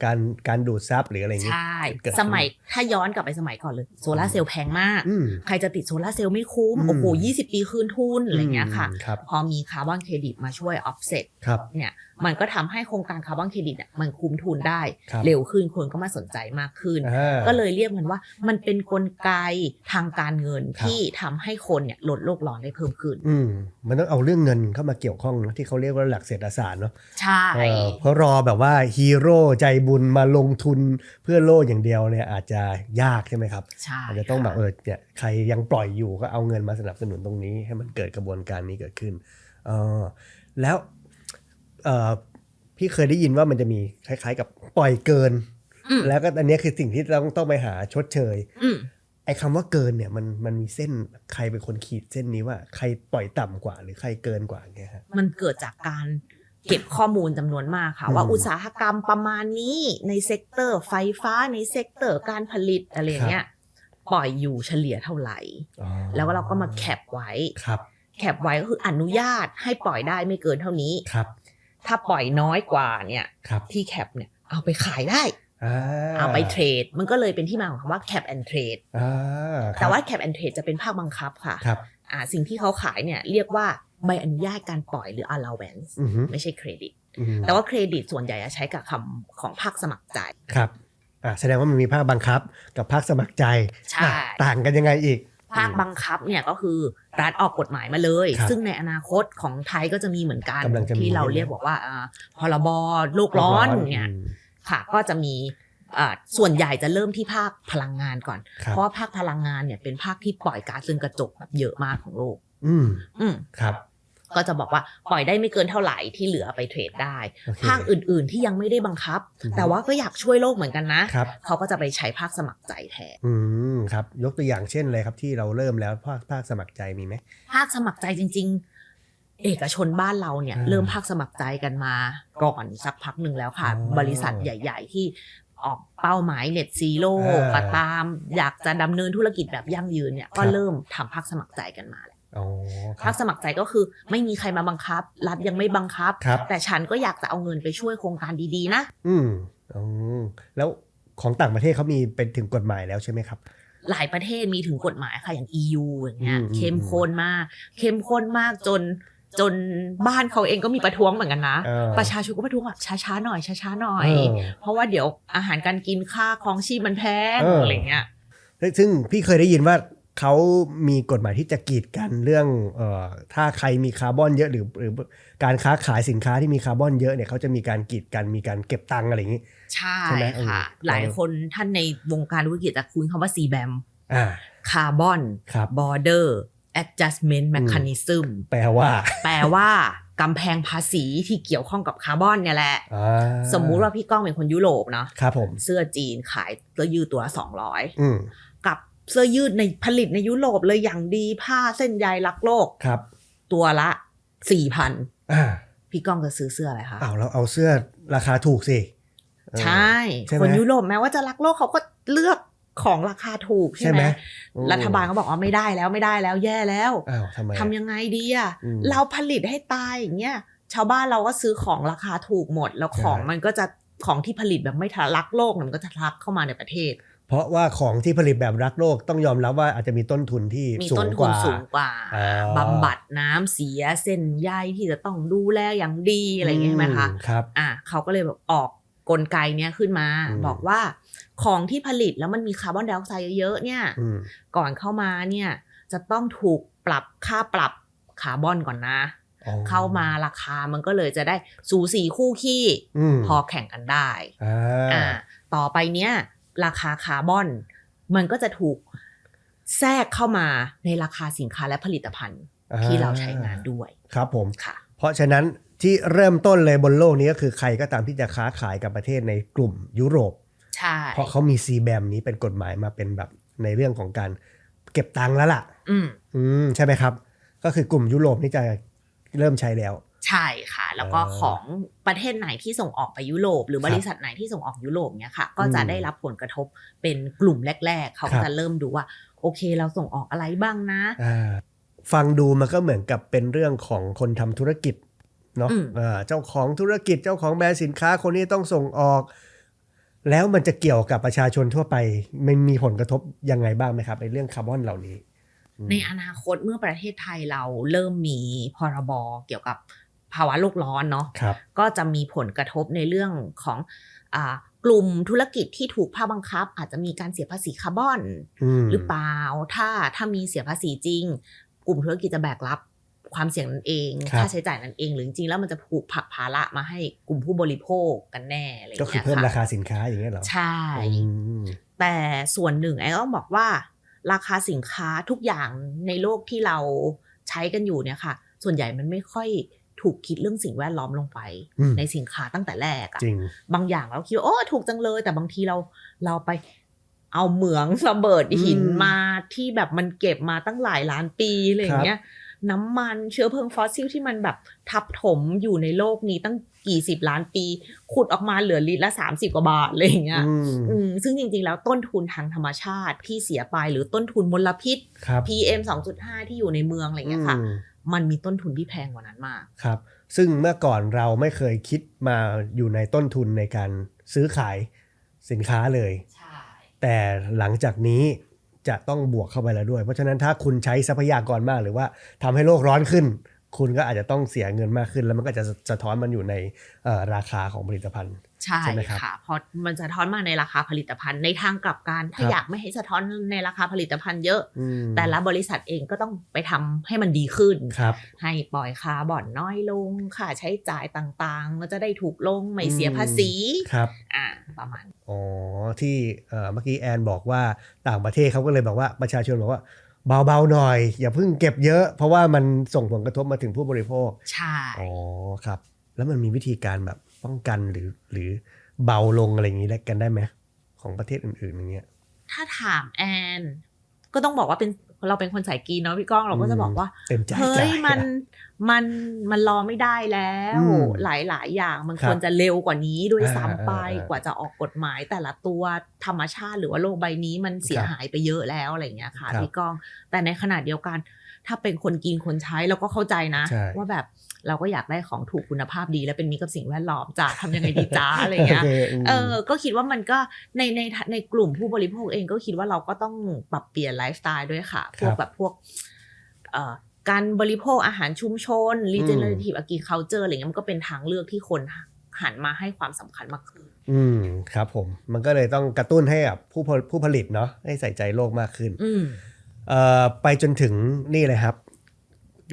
S1: การดูดซับหรืออะไรอย่างนี้
S2: ใช่สมัยถ้าย้อนกลับไปสมัยก่อนเลยโซลาร์เซลล์แพงมากใครจะติดโซลาร์เซลล์ไม่คุ้มโอ้โห20 ปีคืนทุนอะไรเงี้ยค่ะพอมีคาร์บอนเครดิตมาช่วยออฟเซ็ตเนี่ยมันก็ทำให้โครงการคาร์บอนเครดิตมันคุ้มทุนได้เร็วขึ้นคนก็มาสนใจมากขึ้นก็เลยเรียกมันว่ามันเป็นกลไกทางการเงินที่ทำให้คนเนี่ยลดโลกร้อนได้เพิ่มขึ้น
S1: มันต้องเอาเรื่องเงินเข้ามาเกี่ยวข้องนะที่เขาเรียกว่าหลักเศรษฐศาสตร์เนาะ
S2: ใช่
S1: เพราะรอแบบว่าฮีโร่ใจบุญมาลงทุนเพื่อโลกอย่างเดียวเนี่ยอาจจะยากใช่ไหมครับอาจจะต้องแบบเนี่ยใครยังปล่อยอยู่ก็เอาเงินมาสนับสนุนตรงนี้ให้มันเกิดกระบวนการนี้เกิดขึ้น แล้วพี่เคยได้ยินว่ามันจะมีคล้ายๆกับปล่อยเกินแล้วก็อันนี้คือสิ่งที่ต้องไปหาชดเชยไอ้คำว่าเกินเนี่ยมันมีเส้นใครเป็นคนขีดเส้นนี้ว่าใครปล่อยต่ำกว่าหรือใครเกินกว่าเงี้ยฮะ
S2: มันเกิดจากการเก็บข้อมูลจำนวนมากค่ะว่าอุตสาหกรรมประมาณนี้ในเซกเตอร์ไฟฟ้าในเซกเตอร์การผลิตอะไรเงี้ยปล่อยอยู่เฉลี่ยเท่าไหร่แล้วเราก็มาแคปไว้แคปไว้ก็คืออนุญาตให้ปล่อยได้ไม่เกินเท่านี้ถ้าปล่อยน้อยกว่าเนี่ยที่แคปเนี่ยเอาไปขายได้เอาไปเทรดมันก็เลยเป็นที่มาของคำว่า cap and trade แต่ว่า cap and trade จะเป็นภาคบังคับค่ะสิ่งที่เขาขายเนี่ยเรียกว่าใบอนุญาตการปล่อยหรือ allowance ไม่ใช่เครดิตแต่ว่าเครดิตส่วนใหญ่จะใช้กับคำของภาคสมัครใจ
S1: ครับแสดงว่ามันมีภาคบังคับกับภาคสมัครใจต่างกันยังไงอีก
S2: ภาคบังคับเนี่ยก็คือรัฐออกกฎหมายมาเลยซึ่งในอนาคตของไทยก็จะมีเหมือนกันที่เราเรียกบอกว่าพรบโลกร้อนเนี่ยค่ะก็จะมีส่วนใหญ่จะเริ่มที่ภาคพลังงานก่อนเพราะว่าภาคพลังงานเนี่ยเป็นภาคที่ปล่อยก๊าซเรือนกระจกแบบเยอะมากของโลก
S1: ครับ
S2: ก็จะบอกว่าปล่อยได้ไม่เกินเท่าไหร่ที่เหลือไปเทรดได้ภาคอื่นๆที่ยังไม่ได้บังคับแต่ว่าก็อยากช่วยโลกเหมือนกันนะเขาก็จะไปใช้ภาคสมัครใจแทน
S1: ครับยกตัวอย่างเช่นเลยครับที่เราเริ่มแล้วภาคสมัครใจมีไหม
S2: ภาคสมัครใจจริงๆเอกชนบ้านเราเนี่ยเริ่มภาคสมัครใจกันมาก่อนสักพักหนึ่งแล้วค่ะบริษัทใหญ่ๆที่ออกเป้าหมาย Net Zero ก็ตามอยากจะดำเนินธุรกิจแบบยั่งยืนเนี่ยก็เริ่มทำภาคสมัครใจกันมาภาคสมัครใจก็คือไม่มีใครมาบังคับรัฐยังไม่บังคับแต่ฉันก็อยากจะเอาเงินไปช่วยโครงการดีๆนะ
S1: แล้วของต่างประเทศเขามีเป็นถึงกฎหมายแล้วใช่ไหมครับ
S2: หลายประเทศมีถึงกฎหมายค่ะอย่าง EU อย่างเงี้ยเข้มข้นมากจนบ้านเขาเองก็มีประท้วงเหมือนกันนะประชาชนก็ประท้วงแบบช้าๆหน่อยเพราะว่าเดี๋ยวอาหารการกินค่าครองชีพมันแพงอะไรเงี้ย
S1: ซึ่งพี่เคยได้ยินว่าเขามีกฎหมายที่จะกีดกันเรื่องถ้าใครมีคาร์บอนเยอะหรือการค้าขายสินค้าที่มีคาร์บอนเยอะเนี่ยเขาจะมีการกีดกันมีการเก็บตังค์อะไรอย่างนี้
S2: ใช่ค่ะหลายคนท่านในวงการธุรกิจจะคุ้นคำว่า CBAM Carbon Border Adjustment Mechanism
S1: แปล
S2: ว่ากำแพงภาษีที่เกี่ยวข้องกับคาร์บอนเนี่ยแหละสมมุติว่าพี่ก้องเป็นคนยุโรปเนาะ
S1: ครับผม
S2: เสื้อจีนขายเสื้อยืดตัวละ200กับเสื้อยืดในผลิตในยุโรปเลยอย่างดีผ้าเส้นใยรักโลก
S1: ครับ
S2: ตัวละ 4,000 พี่ก้องจะซื้อเสื้ออะไรคะ
S1: เราเอาเสื้อราคาถูกสิ
S2: ใช่คนยุโรปแม้ว่าจะรักโลกเขาก็เลือกของราคาถูกใช่ไหมรัฐบาลเขาบอกว่าไม่ได้แล้วแย่แล้วทำยังไงดีอ่ะเราผลิตให้ตายอย่างเงี้ยชาวบ้านเราก็ซื้อของราคาถูกหมดแล้วของมันก็จะของที่ผลิตแบบไม่รักโลกมันก็จะทักเข้ามาในประเทศ
S1: เพราะว่าของที่ผลิตแบบรักโลกต้องยอมรับว่าอาจจะมีต้นทุนที่สูงกว่า
S2: บำบัดน้ำเสียเส้นใยที่จะต้องดูแลอย่างดีอะไรอย่างเงี้ยใช่ไหมคะ
S1: ครับ
S2: เขาก็เลยแบบออกกลไกเนี้ยขึ้นมาบอกว่าของที่ผลิตแล้วมันมีคาร์บอนไดออกไซด์เยอะๆเนี่ยก่อนเข้ามาเนี่ยจะต้องถูกปรับค่าปรับคาร์บอนก่อนนะเข้ามาราคามันก็เลยจะได้สูสีคู่ขี้พอแข่งกันได้ต่อไปเนี้ยราคาคาร์บอนมันก็จะถูกแทรกเข้ามาในราคาสินค้าและผลิตภัณฑ์ที่เราใช้งานด้วย
S1: ครับผม
S2: ค่ะ
S1: เพราะฉะนั้นที่เริ่มต้นเลยบนโลกนี้ก็คือใครก็ตามที่จะค้าขายกับประเทศในกลุ่มยุโรป
S2: ใช่
S1: เพราะเขามี CBAM นี้เป็นกฎหมายมาเป็นแบบในเรื่องของการเก็บตังค์แล้วล่ะใช่ไหมครับก็คือกลุ่มยุโรปนี่จะเริ่มใช้แล้ว
S2: ใช่ค่ะแล้วก็ของประเทศไหนที่ส่งออกไปยุโรปหรือบริษัทไหนที่ส่งออกยุโรปเนี่ยค่ะก็จะได้รับผลกระทบเป็นกลุ่มแรกๆเขาก็จะเริ่มดูว่าโอเคเราส่งออกอะไรบ้างนะ
S1: ฟังดูมันก็เหมือนกับเป็นเรื่องของคนทำธุรกิจเนาะเจ้าของธุรกิจเจ้าของแบรนด์สินค้าคนนี้ต้องส่งออกแล้วมันจะเกี่ยวกับประชาชนทั่วไปมันมีผลกระทบยังไงบ้างไหมครับในเรื่องคาร์บอนเหล่านี้
S2: ในอนาคตเมื่อประเทศไทยเราเริ่มมีพรบเกี่ยวกับภาวะโลกร้อนเนาะก็จะมีผลกระทบในเรื่องของกลุ่มธุรกิจที่ถูกภาคบังคับอาจจะมีการเสียภาษีคาร์บอนหรือเปล่าถ้ามีเสียภาษีจริงกลุ่มธุรกิจจะแบกรับความเสี่ยงนั้นเองค่าใช้จ่ายนั้นเองหรือจริงๆแล้วมันจะผูกผักภาระมาให้กลุ่มผู้บริโภคกันแน่อะไรอย่างเงี้ย
S1: ก็คือเพิ่มราคาสินค้าอย่างเงี้ยเหรอ
S2: ใช่แต่ส่วนหนึ่งไอ้ต้องบอกว่าราคาสินค้าทุกอย่างในโลกที่เราใช้กันอยู่เนี่ยค่ะส่วนใหญ่มันไม่ค่อย ถูกคิดเรื่องสิ่งแวดล้อมลงไปในสินค้าตั้งแต่แรกอะบางอย่างเราคิดว่าโอ้ถูกจังเลยแต่บางทีเราไปเอาเหมืองระเบิดหินมาที่แบบมันเก็บมาตั้งหลายล้านปีอะไรอย่างเงี้ยน้ำมันเชื้อเพลิงฟอสซิลที่มันแบบทับถมอยู่ในโลกนี้ตั้งกี่สิบล้านปีขุดออกมาเหลือลิตรละ30กว่าบาทอะไรอย่างเงี้ยซึ่งจริงๆแล้วต้นทุนทางธรรมชาติที่เสียไปหรือต้นทุนมลพิษ PM 2.5 ที่อยู่ในเมืองอะไรอย่างเงี้ยค่ะมันมีต้นทุนที่แพงกว่านั้นมาก
S1: ครับซึ่งเมื่อก่อนเราไม่เคยคิดมาอยู่ในต้นทุนในการซื้อขายสินค้าเลยแต่หลังจากนี้จะต้องบวกเข้าไปแล้วด้วยเพราะฉะนั้นถ้าคุณใช้ทรัพยากรมากหรือว่าทำให้โลกร้อนขึ้นคุณก็อาจจะต้องเสียเงินมากขึ้นแล้วมันก็จะสะท้อนมันอยู่ในราคาของผลิตภัณฑ์
S2: ใช่ค่ะเพราะมันสะท้อนมาในราคาผลิตภัณฑ์ในทางกลับกันถ้าอยากไม่ให้สะท้อนในราคาผลิตภัณฑ์เยอะแต่ละบริษัทเองก็ต้องไปทำให้มันดีขึ้นให้ปล่อยคาร์บอนน้อยลงค่าใช้จ่ายต่างๆก็จะได้ถูกลงไม่เสียภาษีประมาณ
S1: ที่เมื่อกี้แอนบอกว่าต่างประเทศเขาก็เลยบอกว่าประชาชนบอกว่าเบาๆหน่อยอย่าเพิ่งเก็บเยอะเพราะว่ามันส่งผลกระทบมาถึงผู้บริโภค
S2: ใช่
S1: ครับแล้วมันมีวิธีการแบบป้องกันหรือเบาลงอะไรอย่างนี้ได้กันได้ไหมของประเทศอื่นๆอย่างเงี้ย
S2: ถ้าถามแอนก็ต้องบอกว่าเราเป็นคนสายกรีนเนาะพี่ก้องเราก็จะบอกว่าเฮ้ยมันรอไม่ได้แล้วหลายอย่างมันควรจะเร็วกว่านี้ด้วยซ้ำไปกว่าจะออกกฎหมายแต่ละตัวธรรมชาติหรือว่าโลกใบนี้มันเสียหายไปเยอะแล้วอะไรอย่างเงี้ยค่ะพี่ก้องแต่ในขณะเดียวกันถ้าเป็นคนกินคนใช้เราก็เข้าใจนะว่าแบบเราก็อยากได้ของถูกคุณภาพดีและเป็นมิตรกับสิ่งแวดล้อมจ้าทำยังไงดีจ้าอะไรเงี้ยก็คิดว่ามันก็ในกลุ่มผู้บริโภคเองก็คิดว่าเราก็ต้องปรับเปลี่ยนไลฟ์สไตล์ด้วยค่ะพวกแบบพวกการบริโภคอาหารชุมชน regenerative agriculture อะไรเงี้ยมันก็เป็นทางเลือกที่คนหันมาให้ความสำคัญมากขึ้น
S1: ครับผมมันก็เลยต้องกระตุ้นให้กับผู้ผลิตเนาะให้ใส่ใจโลกมากขึ้นไปจนถึงนี่เลยครับ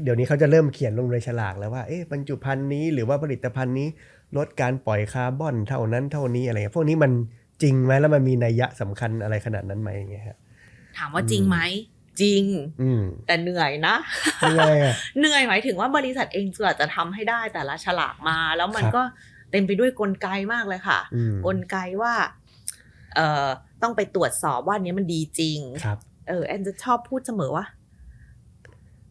S1: เดี๋ยวนี้เขาจะเริ่มเขียนลงในฉลากแล้วว่าบรรจุภัณฑ์นี้หรือว่าผลิตภัณฑ์นี้ลดการปล่อยคาร์บอนเท่านั้นเท่านี้อะไรพวกนี้มันจริงไหมแล้วมันมีนัยยะสำคัญอะไรขนาดนั้นไหมอย่างเงี้ยครับ
S2: ถามว่าจริงไหมจริงแต่เหนื่อยนะเหนื่อยหมายถึงว่าบริษัทเองจะทำให้ได้แต่ละฉลากมาแล้วมันก็เต็มไปด้วยกลไกมากเลยค่ะกลไกว่าต้องไปตรวจสอบว่านี้มันดีจริงแอนจะชอบพูดเสมอว่า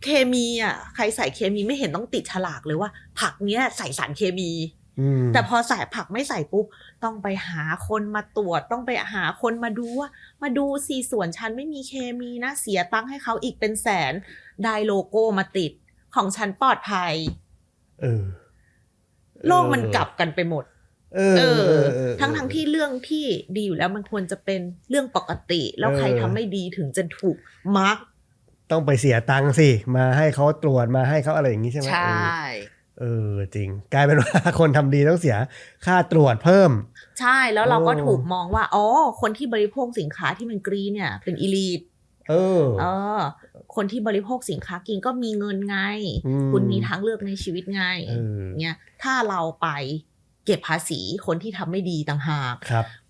S2: เคมีใครใส่เคมีไม่เห็นต้องติดฉลากเลยว่าผักเนี้ยใส่สารเคมีแต่พอใส่ผักไม่ใส่ปุ๊บต้องไปหาคนมาตรวจต้องไปหาคนมาดูว่ามาดูสิส่วนฉันไม่มีเคมีนะเสียตังค์ให้เขาอีกเป็นแสนได้โลโก้มาติดของฉันปลอดภัยโลกมันกลับกันไปหมดทั้งที่เรื่องที่ดีอยู่แล้วมันควรจะเป็นเรื่องปกติแล้วใครทำไม่ดีถึงจะถูกมาร์ก
S1: ต้องไปเสียตังค์สิมาให้เขาตรวจมาให้เขาอะไรอย่างนี้ใช่ไหม
S2: ใช่
S1: จริงกลายเป็นว่าคนทำดีต้องเสียค่าตรวจเพิ่ม
S2: ใช่แล้วเราก็ถูกมองว่าคนที่บริโภคสินค้าที่มันกรีนเนี่ยเป็นอีลีทคนที่บริโภคสินค้ากรีนก็มีเงินไงคุณมีทางเลือกในชีวิตไงเนี่ยถ้าเราไปเก็บภาษีคนที่ทำไม่ดีต่างหาก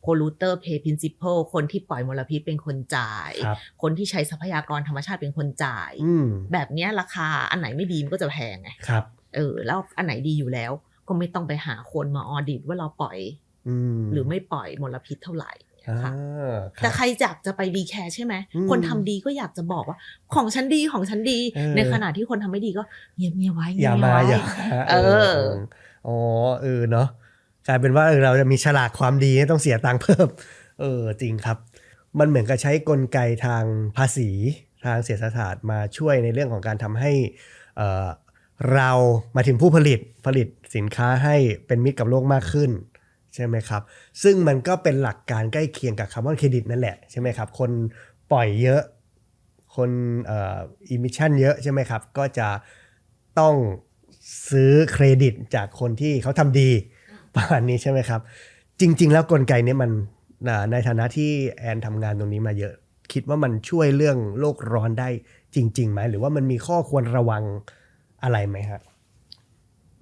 S2: polluter pay principle คนที่ปล่อยมลพิษเป็นคนจ่าย คนที่ใช้ทรัพยากรธรรมชาติเป็นคนจ่ายแบบนี้ราคาอันไหนไม่ดีมันก็จะแพงไงแล้วอันไหนดีอยู่แล้วก็ไม่ต้องไปหาคนมาออดิตว่าเราปล่อยหรือไม่ปล่อยมลพิษเท่าไหร่แต่ใครอยากจะไปดีแคร์ใช่ไหมคนทำดีก็อยากจะบอกว่าของฉันดีของฉันดีในขณะที่คนทำไม่ดีก็เงียบๆไว้
S1: อย่ามาอย่าเนาะกลายเป็นว่าเราจะมีฉลากความดีต้องเสียตังค์เพิ่มจริงครับมันเหมือนกับใช้กลไกทางภาษีทางเศรษฐศาสตร์มาช่วยในเรื่องของการทำให้เรามาถึงผู้ผลิตสินค้าให้เป็นมิตรกับโลกมากขึ้นใช่ไหมครับซึ่งมันก็เป็นหลักการใกล้เคียงกับคาร์บอนเครดิตนั่นแหละใช่ไหมครับคนปล่อยเยอะคนอิมิชันเยอะใช่ไหมครับก็จะต้องซื้อเครดิตจากคนที่เขาทำดีประมาณนี้ใช่ไหมครับจริงๆแล้วกลไกนี้มันในฐานะที่แอนทำงานตรงนี้มาเยอะคิดว่ามันช่วยเรื่องโลกร้อนได้จริงๆไหมหรือว่ามันมีข้อควรระวังอะไรไหมครับ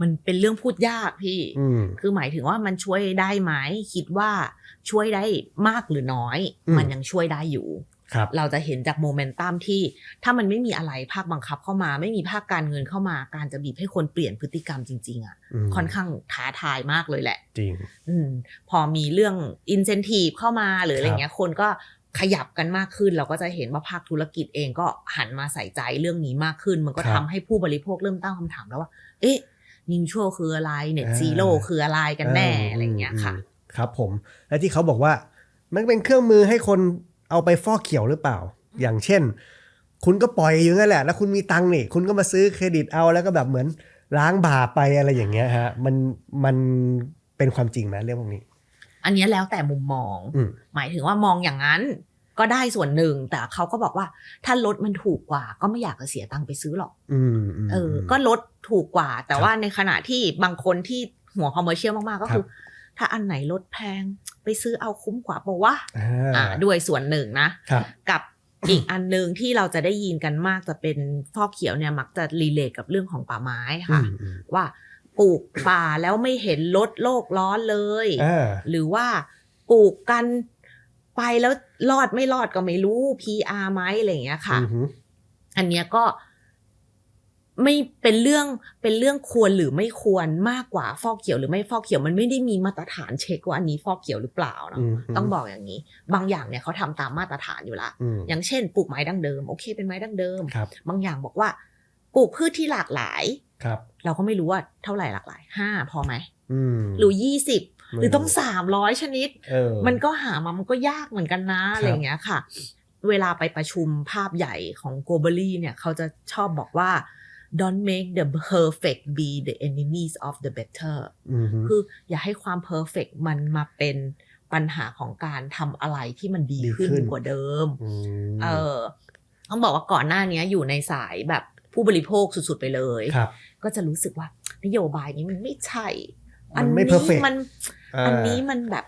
S2: มันเป็นเรื่องพูดยากพี่คือหมายถึงว่ามันช่วยได้ไหมคิดว่าช่วยได้มากหรือน้อยมันยังช่วยได้อยู่
S1: ครับ
S2: เราจะเห็นจากโมเมนตัมที่ถ้ามันไม่มีอะไรภาคบังคับเข้ามาไม่มีภาคการเงินเข้ามาการจะบีบให้คนเปลี่ยนพฤติกรรมจริงๆอ่ะค่อนข้างท้าทายมากเลยแหละ
S1: จริง
S2: พอมีเรื่อง incentive เข้ามาหรืออะไรเงี้ยคนก็ขยับกันมากขึ้นเราก็จะเห็นว่าภาคธุรกิจเองก็หันมาใส่ใจเรื่องนี้มากขึ้นมันก็ทำให้ผู้บริโภคเริ่มตั้งคำถามแล้วว่าเอ๊ะ neutral คืออะไร net zero คืออะไรกันแน่อะไรเงี้ยค่ะ
S1: ครับผมและที่เขาบอกว่ามันเป็นเครื่องมือให้คนเอาไปฟอกเขียวหรือเปล่าอย่างเช่นคุณก็ปล่อยอยู่นั่นแหละแล้วคุณมีตังค์นี่คุณก็มาซื้อเครดิตเอาแล้วก็แบบเหมือนล้างบาปไปอะไรอย่างเงี้ยฮะมันเป็นความจริงไหมเรื่องพวกนี้
S2: อันนี้แล้วแต่มุมมองหมายถึงว่ามองอย่างนั้นก็ได้ส่วนหนึ่งแต่เขาก็บอกว่าถ้ารถมันถูกกว่าก็ไม่อยากจะเสียตังค์ไปซื้อหรอกก็รถถูกกว่าแต่ว่าในขณะที่บางคนที่หัวคอมเมอร์เชียลมากๆก็คือถ้าอันไหนลดแพงไปซื้อเอาคุ้มกว่าบอกว่าด้วยส่วนหนึ่งนะกับอีกอันนึงที่เราจะได้ยินกันมากจะเป็นฟอกเขียวเนี่ยมักจะรีเลทกับเรื่องของป่าไม้ค่ะว่าปลูกป่าแล้วไม่เห็นลดโลกร้อนเลยหรือว่าปลูกกันไปแล้วรอดไม่รอดก็ไม่รู้ PR ไหมอะไรอย่างเงี้ยค่ะอันเนี้ยก็ไม่เป็นเรื่องควรหรือไม่ควรมากกว่าฟอกเขียวหรือไม่ฟอกเขียวมันไม่ได้มีมาตรฐานเช็คว่าอันนี้ฟอกเขียวหรือเปล่าเนาะต้องบอกอย่างนี้บางอย่างเนี่ยเขาทำตามมาตรฐานอยู่ละอย่างเช่นปลูกไม้ดั้งเดิมโอเคเป็นไม้ดั้งเดิมบางอย่างบอกว่าปลูกพืชที่หลากหลายเราก็ไม่รู้ว่าเท่าไหร่หลากหลาย5พอไหมหรือ20หรือต้อง300ชนิดมันก็หามามันก็ยากเหมือนกันนะอะไรอย่างเงี้ยค่ะเวลาไปประชุมภาพใหญ่ของ Globally เนี่ยเขาจะชอบบอกว่าDon't make the perfect be the enemies of the better คืออย่าให้ความ perfect มันมาเป็นปัญหาของการทำอะไรที่มันดีขึ้นกว่าเดิมต้องบอกว่าก่อนหน้านี้อยู่ในสายแบบผู้บริโภคสุดๆไปเลยก็จะรู้สึกว่านโยบายนี้มันไม่ใช่อันนี้มันแบบ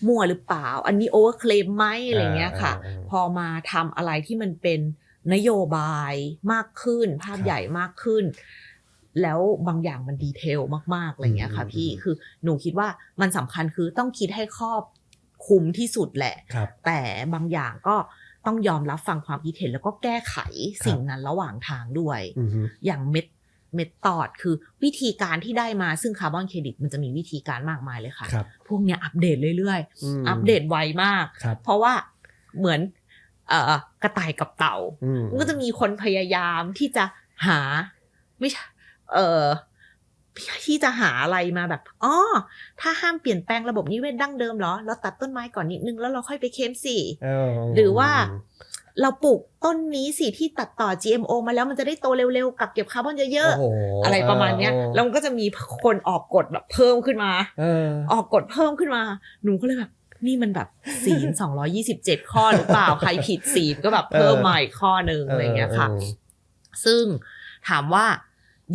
S2: มั่วหรือเปล่าอันนี้โอเวอร์เคลมไหมอะไรเงี้ยค่ะพอมาทำอะไรที่มันเป็นนโยบายมากขึ้นภาพใหญ่มากขึ้นแล้วบางอย่างมันดีเทลมากๆอะไรเงี้ยค่ะพี่คือหนูคิดว่ามันสำคัญคือต้องคิดให้ครอบคลุมที่สุดแหละแต่บางอย่างก็ต้องยอมรับฟังความคิดเห็นแล้วก็แก้ไขสิ่งนั้นระหว่างทางด้วยอย่างเมธอดคือวิธีการที่ได้มาซึ่งคาร์บอนเครดิตมันจะมีวิธีการมากมายเลยค่ะพวกเนี้ยอัปเดตเรื่อยๆอัปเดตไวมากเพราะว่าเหมือนกระต่ายกับเต่ามันก็จะมีคนพยายามที่จะหาไม่ใช่ที่จะหาอะไรมาแบบถ้าห้ามเปลี่ยนแปลงระบบนิเวศดั้งเดิมเหรอเราตัดต้นไม้ก่อนนิดนึงแล้วเราค่อยไปเคลมสิหรือว่าเราปลูกต้นนี้สิที่ตัดต่อ GMO มาแล้วมันจะได้โตเร็วๆกับเก็บคาร์บอนเยอะๆอะไรประมาณเนี้ยแล้วมันก็จะมีคนออกกฎแบบเพิ่มขึ้นมาออกกฎเพิ่มขึ้นมาหนูก็เลยแบบนี่มันแบบศีล227ข้อหรือเปล่าใครผิดศีลก็แบบเพิ่มมาอีกข้อนึงอะไรเงี้ยค่ะซึ่งถามว่า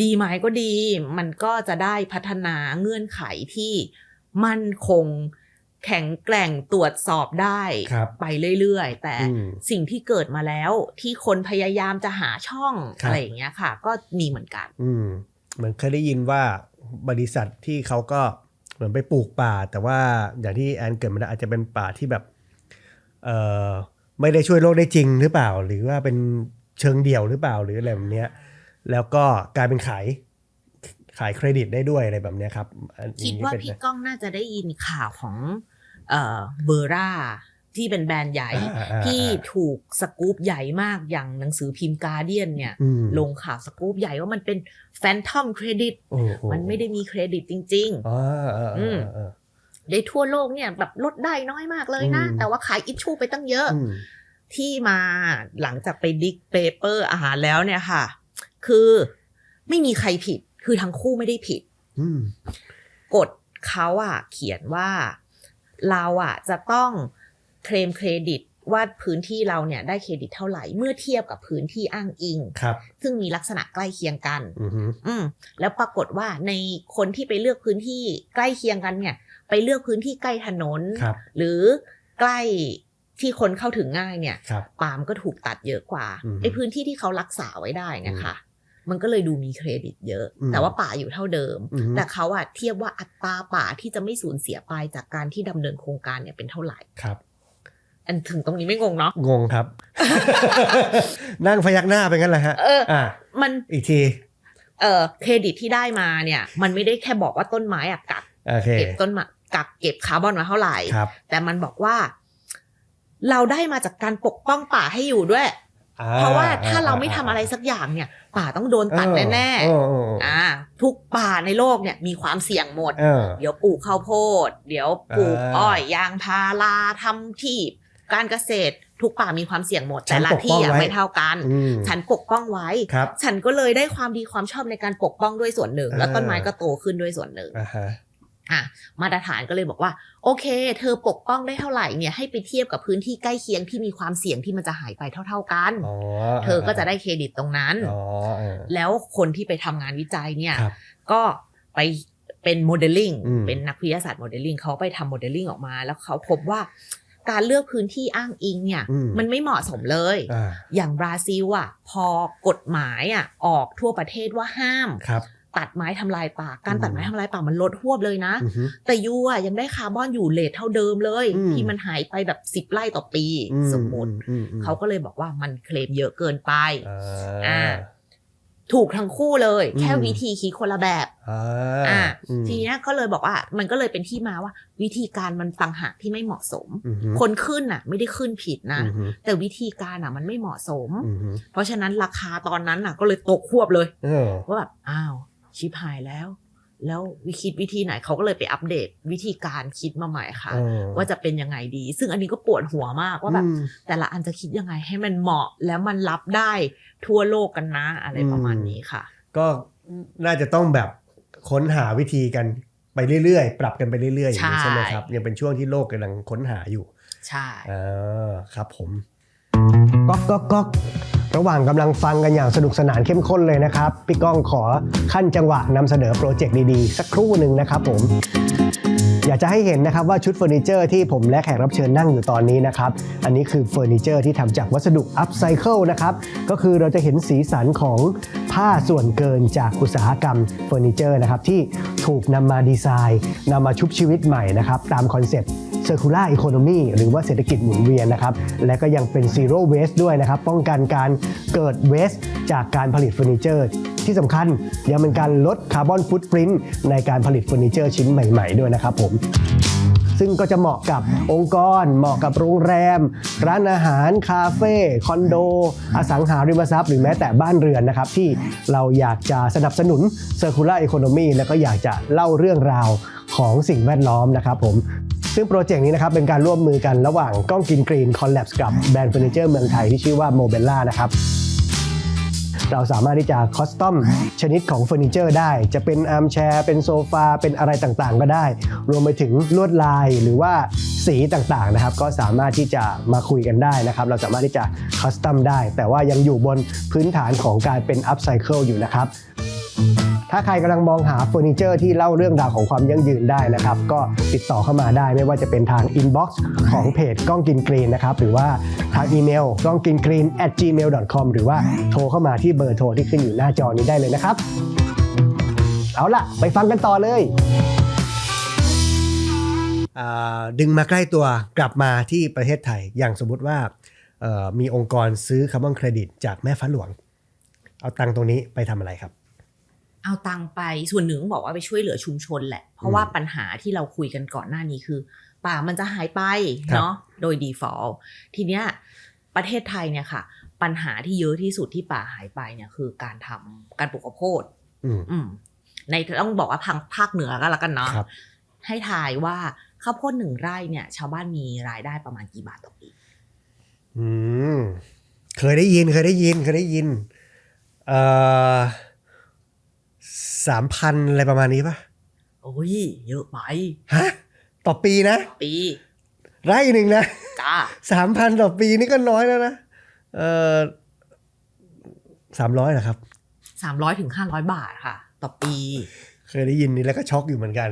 S2: ดีไหมก็ดีมันก็จะได้พัฒนาเงื่อนไขที่มั่นคงแข็งแกร่งตรวจสอบได้ไปเรื่อยๆแต่สิ่งที่เกิดมาแล้วที่คนพยายามจะหาช่องอะไรอย่างเงี้ยค่ะก็มีเหมือนกัน
S1: เหมือนเคยได้ยินว่าบริษัทที่เขาก็เหมือนไปปลูกป่าแต่ว่าอย่างที่แอนเกิดมาอาจจะเป็นป่าที่แบบไม่ได้ช่วยโลกได้จริงหรือเปล่าหรือว่าเป็นเชิงเดี่ยวหรือเปล่าหรืออะไรแบบเนี้ยแล้วก็กลายเป็นขายเครดิตได้ด้วยอะไรแบบนี้ครับ
S2: คิดว่าพี่ก้องน่าจะได้ยินข่าวของเบอร่าที่เป็นแบรนด์ใหญ่ที่ถูกสกู๊ปใหญ่มากอย่างหนังสือพิมพ์การ์เดียนเนี่ยลงข่าวสกู๊ปใหญ่ว่ามันเป็นแฟนทอมเครดิตมันไม่ได้มีเครดิตจริงๆในทั่วโลกเนี่ยแบบลดได้น้อยมากเลยนะแต่ว่าขายอิชชูไปตั้งเยอะที่มาหลังจากไปดิกเปเปอร์อาหารแล้วเนี่ยค่ะคือไม่มีใครผิดคือทั้งคู่ไม่ได้ผิดกฎเขาเขียนว่าเราจะต้องเคลมเครดิตว่าพื้นที่เราเนี่ยได้เครดิตเท่าไหร่เมื่อเทียบกับพื้นที่อ้างอิงซึ่งมีลักษณะใกล้เคียงกันแล้วปรากฏว่าในคนที่ไปเลือกพื้นที่ใกล้เคียงกันเนี่ยไปเลือกพื้นที่ใกล้ถนนหรือใกล้ที่คนเข้าถึงง่ายเนี่ยปาล์มก็ถูกตัดเยอะกว่าไอ้พื้นที่ที่เขารักษาไว้ได้นะคะมันก็เลยดูมีเครดิตเยอะแต่ว่าป่าอยู่เท่าเดิมแต่เขาเทียบว่าอัตราป่าที่จะไม่สูญเสียไปจากการที่ดำเนินโครงการเนี่ยเป็นเท่าไหร่
S1: ครับ
S2: อันถึงตรงนี้ไม่งงเนาะ
S1: งงครับ นั่งพยักหน้าไปงั้นแหละฮะ
S2: มัน
S1: อีกที
S2: เครดิตที่ได้มาเนี่ยมันไม่ได้แค่บอกว่าต้นไม้อะกักเก็บต้นไม้กักเก็บคาร์บอนมาเท่าไหร่แต่มันบอกว่าเราได้มาจากการปกป้องป่าให้อยู่ด้วยเพราะว่าถ้าเราไม่ทำอะไรสักอย่างเนี่ยป่าต้องโดนตัดแน่ๆทุกป่าในโลกเนี่ยมีความเสี่ยงหมดเดี๋ยวปลูกข้าวโพดเดี๋ยวปลูกอ้อยยางพาราทำที่การเกษตรทุกป่ามีความเสี่ยงหมดแต่ละที่ไม่เท่ากันฉันปกป้องไว้ฉันก็เลยได้ความดีความชอบในการปกป้องด้วยส่วนหนึ่งแล้วต้นไม้ก็โตขึ้นด้วยส่วนหนึ่งมาตรฐานก็เลยบอกว่าโอเคเธอปกป้องได้เท่าไหร่เนี่ยให้ไปเทียบกับพื้นที่ใกล้เคียงที่มีความเสี่ยงที่มันจะหายไปเท่าๆกันเธอก็จะได้เครดิตตรงนั้นแล้วคนที่ไปทำงานวิจัยเนี่ยก็ไปเป็นโมเดลลิ่งเป็นนักวิทยาศาสตร์โมเดลลิ่งเขาไปทำโมเดลลิ่งออกมาแล้วเขาพบว่าการเลือกพื้นที่อ้างอิงเนี่ยมันไม่เหมาะสมเลยอย่างบราซิลอ่ะพอกฎหมายอ่ะออกทั่วประเทศว่าห้ามตัดไม้ทำลายป่าการตัดไม้ทำลายป่ามันลดหวบเลยนะแต่ยูอ่ะยังได้คาร์บอนอยู่เรทเท่าเดิมเลยที่มันหายไปแบบ10 ไร่ต่อปีสมมติเขาก็เลยบอกว่ามันเคลมเยอะเกินไปถูกทั้งคู่เลยแค่วิธีคิดคนละแบบทีนี้ก็เลยบอกว่ามันก็เลยเป็นที่มาว่าวิธีการมันต่างหากที่ไม่เหมาะสมคนขึ้นน่ะไม่ได้ขึ้นผิดนะแต่วิธีการน่ะมันไม่เหมาะสมเพราะฉะนั้นราคาตอนนั้นน่ะก็เลยตกควบเลยว่าแบบอ้าวชิบหายแล้วคิดวิธีไหนเขาก็เลยไปอัปเดตวิธีการคิดมาใหม่ค่ะว่าจะเป็นยังไงดีซึ่งอันนี้ก็ปวดหัวมากว่าแบบแต่ละอันจะคิดยังไงให้มันเหมาะแล้วมันรับได้ทั่วโลกกันนะอะไรประมาณนี้ค่ะ
S1: ก็น่าจะต้องแบบค้นหาวิธีกันไปเรื่อยๆปรับกันไปเรื่อยๆอย่างนี้ใช่ไหมครับยังเป็นช่วงที่โลกกำลังค้นหาอยู่
S2: ใช่
S1: ครับผมก๊อกระหว่างกำลังฟังกันอย่างสนุกสนานเข้มข้นเลยนะครับพี่ก้องขอขั้นจังหวะนำเสนอโปรเจกต์ดีๆสักครู่หนึ่งนะครับผมอยากจะให้เห็นนะครับว่าชุดเฟอร์นิเจอร์ที่ผมและแขกรับเชิญนั่งอยู่ตอนนี้นะครับอันนี้คือเฟอร์นิเจอร์ที่ทำจากวัสดุอัพไซเคิลนะครับก็คือเราจะเห็นสีสันของผ้าส่วนเกินจากอุตสาหกรรมเฟอร์นิเจอร์นะครับที่ถูกนำมาดีไซน์นำมาชุบชีวิตใหม่นะครับตามคอนเซ็ปต์Circular Economy หรือว่าเศรษฐกิจหมุนเวียนนะครับและก็ยังเป็น Zero Waste ด้วยนะครับป้องกันการเกิด Waste จากการผลิตเฟอร์นิเจอร์ที่สำคัญยังเป็นการลดคาร์บอนฟุตพริ้นท์ในการผลิตเฟอร์นิเจอร์ชิ้นใหม่ๆด้วยนะครับผมซึ่งก็จะเหมาะกับองค์กรเหมาะกับโรงแรมร้านอาหารคาเฟ่คอนโดอสังหาริมทรัพย์หรือแม้แต่บ้านเรือนนะครับที่เราอยากจะสนับสนุน Circular Economy และก็อยากจะเล่าเรื่องราวของสิ่งแวดล้อมนะครับผมซึ่งโปรเจกต์นี้นะครับเป็นการร่วมมือกันระหว่างก้องกินกรีนคอลแลบกับแบรนด์เฟอร์นิเจอร์เมืองไทยที่ชื่อว่าโมเบลล่านะครับเราสามารถที่จะคอสตอมชนิดของเฟอร์นิเจอร์ได้จะเป็นอาร์มแชร์เป็นโซฟาเป็นอะไรต่างๆก็ได้รวมไปถึงลวดลายหรือว่าสีต่างๆนะครับก็สามารถที่จะมาคุยกันได้นะครับเราสามารถที่จะคอสตอมได้แต่ว่ายังอยู่บนพื้นฐานของการเป็นอัพไซเคิลอยู่นะครับถ้าใครกำลังมองหาเฟอร์นิเจอร์ที่เล่าเรื่องราวของความยั่งยืนได้นะครับก็ติดต่อเข้ามาได้ไม่ว่าจะเป็นทางอินบ็อกซ์ของเพจก้องกินกรีนนะครับหรือว่าทางอีเมลก้องกินกรีน@gmail.com หรือว่าโทรเข้ามาที่เบอร์โทรที่ขึ้นอยู่หน้าจอนี้ได้เลยนะครับเอาล่ะไปฟังกันต่อเลยดึงมาใกล้ตัวกลับมาที่ประเทศไทยอย่างสมมุติว่ามีองค์กรซื้อคาร์บอนเครดิตจากแม่ฟ้าหลวงเอาตังค์ตรงนี้ไปทำอะไรครับ
S2: เอาตังไปส่วนหนึ่งบอกว่าไปช่วยเหลือชุมชนแหละเพราะว่าปัญหาที่เราคุยกันก่อนหน้านี้คือป่ามันจะหายไปเนาะโดย default ทีเนี้ยประเทศไทยเนี่ยค่ะปัญหาที่เยอะที่สุดที่ป่าหายไปเนี่ยคือการปลูกข้าวโพดในต้องบอกว่าภาคเหนือก็แล้วกันเนาะให้ทายว่าข้าวโพด1 ไร่เนี่ยชาวบ้านมีรายได้ประมาณกี่บาทต่อปี
S1: เคยได้ยิน3,000 อะไรประมาณนี้ป่ะ
S2: โอ้ยเยอะไป
S1: ฮะต่อปีนะ
S2: ปี
S1: ไร่หนึ่งนะ
S2: จ้า
S1: 3,000 ต่อปีนี่ก็น้อยแล้วนะ300เหรอครับ
S2: 300 ถึง 500 บาทค่ะต่อปี
S1: เคยได้ยินนี่แล้วก็ช็อกอยู่เหมือนกัน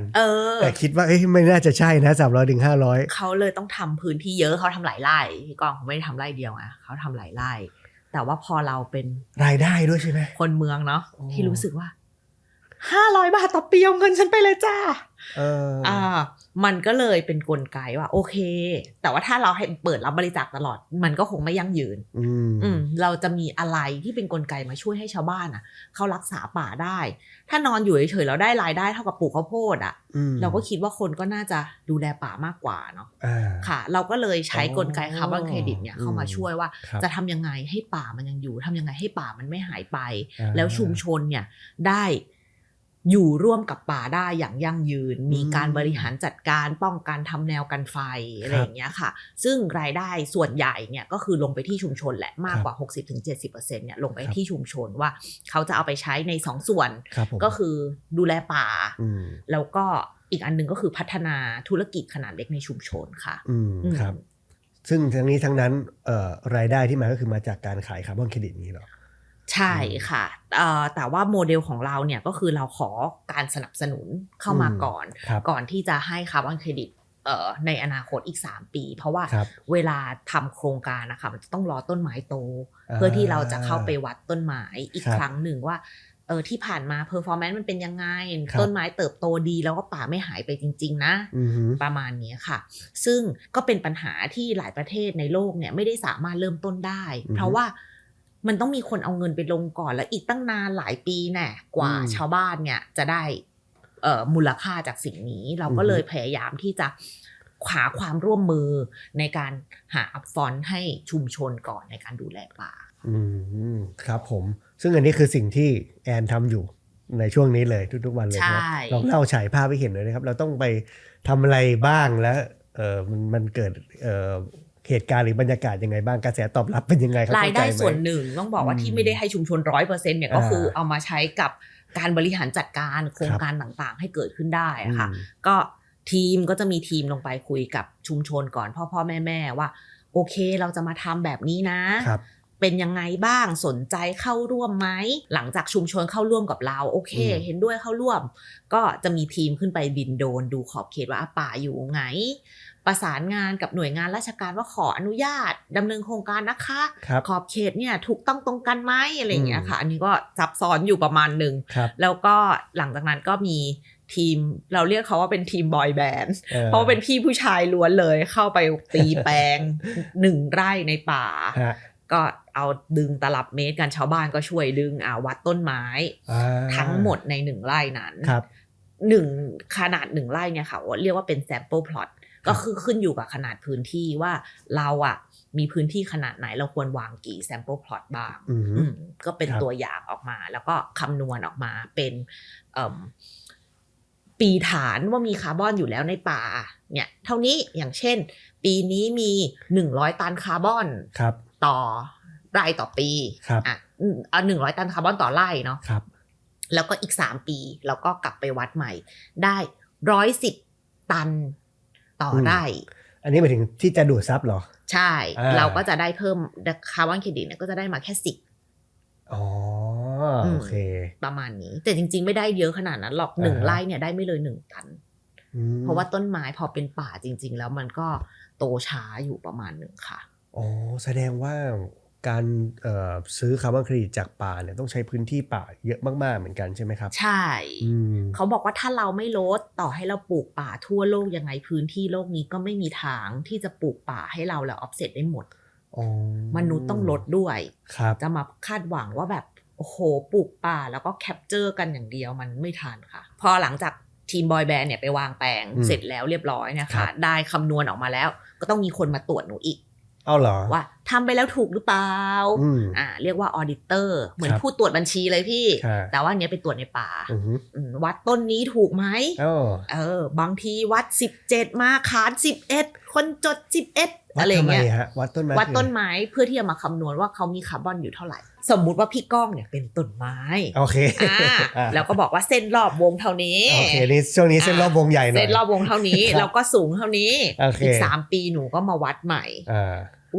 S1: แต่คิดว่าไม่น่าจะใช่นะ300 ถึง 500
S2: เขาเลยต้องทำพื้นที่เยอะเขาทำหลายไร่พี่กองเขาไม่ได้ทำไร่เดียวอ่ะเขาทำหลายไร่แต่ว่าพอเราเป็น
S1: รายได้ด้วยใช่ไหม
S2: คนเมืองเนาะที่รู้สึกว่า 500 บาทต่อปีเอาเงินฉันไปเลยจ้า
S1: อ
S2: มันก็เลยเป็นกลไกว่าโอเคแต่ว่าถ้าเราให้เปิดรับบริจาคตลอดมันก็คงไม่ยั่งยืนเราจะมีอะไรที่เป็นกลไกมาช่วยให้ชาวบ้านเขารักษาป่าได้ถ้านอนอยู่เฉยๆเราได้รายได้เท่ากับปลูกข้าวโพดเราก็คิดว่าคนก็น่าจะดูแลป่ามากกว่าเนาะค่ะเราก็เลยใช้กลไกคาร์บอนเครดิตเนี่ยเข้ามาช่วยว่าจะทำยังไงให้ป่ามันยังอยู่ทำยังไงให้ป่ามันไม่หายไปแล้วชุมชนเนี่ยได้อยู่ร่วมกับป่าได้อย่างยั่งยืนมีการบริหารจัดการป้องกันทำแนวกันไฟอะไรอย่างเงี้ยค่ะซึ่งรายได้ส่วนใหญ่เนี่ยก็คือลงไปที่ชุมชนแหละมากกว่า 60-70% เนี่ยลงไปที่ชุมชนว่าเขาจะเอาไปใช้ใน2ส่วนก็คือดูแลป่าแล้วก็อีกอันนึงก็คือพัฒนาธุรกิจขนาดเล็กในชุมชนค่ะ
S1: ครับซึ่งทั้งนี้ทั้งนั้นรายได้ที่มาก็คือมาจากการขายคาร์บอนเครดิตนี้หรอ
S2: ใช่ค่ะแต่ว่าโมเดลของเราเนี่ยก็คือเราขอการสนับสนุนเข้ามาก่อนที่จะให้คาร์บอนเครดิตในอนาคตอีก3ปีเพราะว่าเวลาทำโครงการนะคะมันจะต้องรอต้นไม้โตเพื่อที่เราจะเข้าไปวัดต้นไม้อีกครั้งหนึ่งว่าที่ผ่านมาเพอร์ฟอร์แมนซ์มันเป็นยังไงต้นไม้เติบโตดีแล้วก็ป่าไม่หายไปจริงๆนะประมาณนี้ค่ะซึ่งก็เป็นปัญหาที่หลายประเทศในโลกเนี่ยไม่ได้สามารถเริ่มต้นได้เพราะว่ามันต้องมีคนเอาเงินไปลงก่อนแล้วอีกตั้งนานหลายปีแน่กว่าชาวบ้านเนี่ยจะได้มูลค่าจากสิ่งนี้เราก็เลยพยายามที่จะหาความร่วมมือในการหาอัพฟอนต์ให้ชุมชนก่อนในการดูแลป่า
S1: ครับผมซึ่งอันนี้คือสิ่งที่แอนทำอยู่ในช่วงนี้เลยทุกๆวันเลยครับลองเล่าฉายภาพให้เห็นหน่อยนะครับเราต้องไปทำอะไรบ้างแล้วมันเกิดเหตุการณ์หรือบรรยากาศยังไงบ้างกระแสตอบรับเป็นยังไงครับ
S2: รายได้ส่วนหนึ่งต้องบอกว่าที่ไม่ได้ให้ชุมชน 100% เนี่ยก็คือเอามาใช้กับการบริหารจัดการโครงการต่างๆให้เกิดขึ้นได้ค่ะก็ทีมก็จะมีทีมลงไปคุยกับชุมชนก่อนพ่อแม่ว่าโอเคเราจะมาทำแบบนี้นะเป็นยังไงบ้างสนใจเข้าร่วมไหมหลังจากชุมชนเข้าร่วมกับเราโอเคเห็นด้วยเข้าร่วมก็จะมีทีมขึ้นไปบินโดรนดูขอบเขตว่าป่าอยู่ไงประสานงานกับหน่วยงานราชการว่าขออนุญาตดำเนินโครงการนะคะขอบเขตเนี่ยถูกต้องตรงกันไหมอะไรอย่างเงี้ยค่ะอันนี้ก็ซับซ้อนอยู่ประมาณนึงแล้วก็หลังจากนั้นก็มีทีมเราเรียกเขาว่าเป็นทีมบอยแบนด์เพราะเป็นพี่ผู้ชายล้วนเลยเข้าไปตีแปลง1 ไร่ในป่าก็เอาดึงตลับเมตรกันชาวบ้านก็ช่วยดึงวัดต้นไม้ทั้งหมดใน1 ไร่นั้นขนาด1 ไร่เนี่ยค่ะเรียกว่าเป็น sample plot ก็คือขึ้นอยู่กับขนาดพื้นที่ว่าเรามีพื้นที่ขนาดไหนเราควรวางกี่ sample plot บ้างก็เป็นตัวอย่างออกมาแล้วก็คำนวณออกมาเป็นปีฐานว่ามีคาร์บอนอยู่แล้วในป่าเนี่ยเท่านี้อย่างเช่นปีนี้มี100 ตันคาร์บอนต่อไร่ต่อปี100 ตันคาร์บอนต่อไร่เนาะแล้วก็อีก3 ปีเราก็กลับไปวัดใหม่ได้110 ตันต่อไร่
S1: อันนี้หมายถึงที่จะดูดซับเหรอ
S2: ใช่เราก็จะได้เพิ่มคาร์บอนเครดิตเนี่ยก็จะได้มาแค่10
S1: โอเค
S2: ประมาณนี้แต่จริงๆไม่ได้เยอะขนาดนั้นหรอก1 ไร่เนี่ยได้ไม่เลย1 ตันเพราะว่าต้นไม้พอเป็นป่าจริงๆแล้วมันก็โตช้าอยู่ประมาณนึงค่ะ
S1: แสดงว่าการซื้อคาร์บอนเครดิตจากป่าเนี่ยต้องใช้พื้นที่ป่าเยอะมากๆเหมือนกันใช่ไหมครับ
S2: ใช่เขาบอกว่าถ้าเราไม่ลดต่อให้เราปลูกป่าทั่วโลกยังไงพื้นที่โลกนี้ก็ไม่มีทางที่จะปลูกป่าให้เราแล้วออฟเซ็ตได้หมดมนุษย์ต้องลดด้วยจะมาคาดหวังว่าแบบโอ้โหปลูกป่าแล้วก็แคปเจอร์กันอย่างเดียวมันไม่ทันค่ะพอหลังจากทีมบอยแบนด์เนี่ยไปวางแปลงเสร็จแล้วเรียบร้อยนะคะได้คำนวณออกมาแล้วก็ต้องมีคนมาตรวจหนูอีก
S1: เหรอ
S2: ว่าทำไปแล้วถูกหรือเปล่าเรียกว่าออดิเตอร์เหมือนผู้ตรวจบัญชีเลยพี่แต่ว่าเนี้ยไปตรวจในป่าวัดต้นนี้ถูกไหมบางทีวัด17มาขาน11คนจด11อะไรเงี้ย
S1: วัดต้นไม้
S2: เพื่อที่จะมาคำนวณว่าเขามีคาร์บอนอยู่เท่าไหร่สมมุติว่าพี่ก้องเนี่ยเป็นต้นไม้
S1: โอเค
S2: แล้วก็บอกว่าเส้นรอบวงเท่านี้
S1: โอเคนี่ช่วงนี้เส้นรอบวงใหญ่หน่อย
S2: เส้นรอบวงเท่านี้แล้วก็สูงเท่านี้อีก3 ปีหนูก็มาวัดใหม่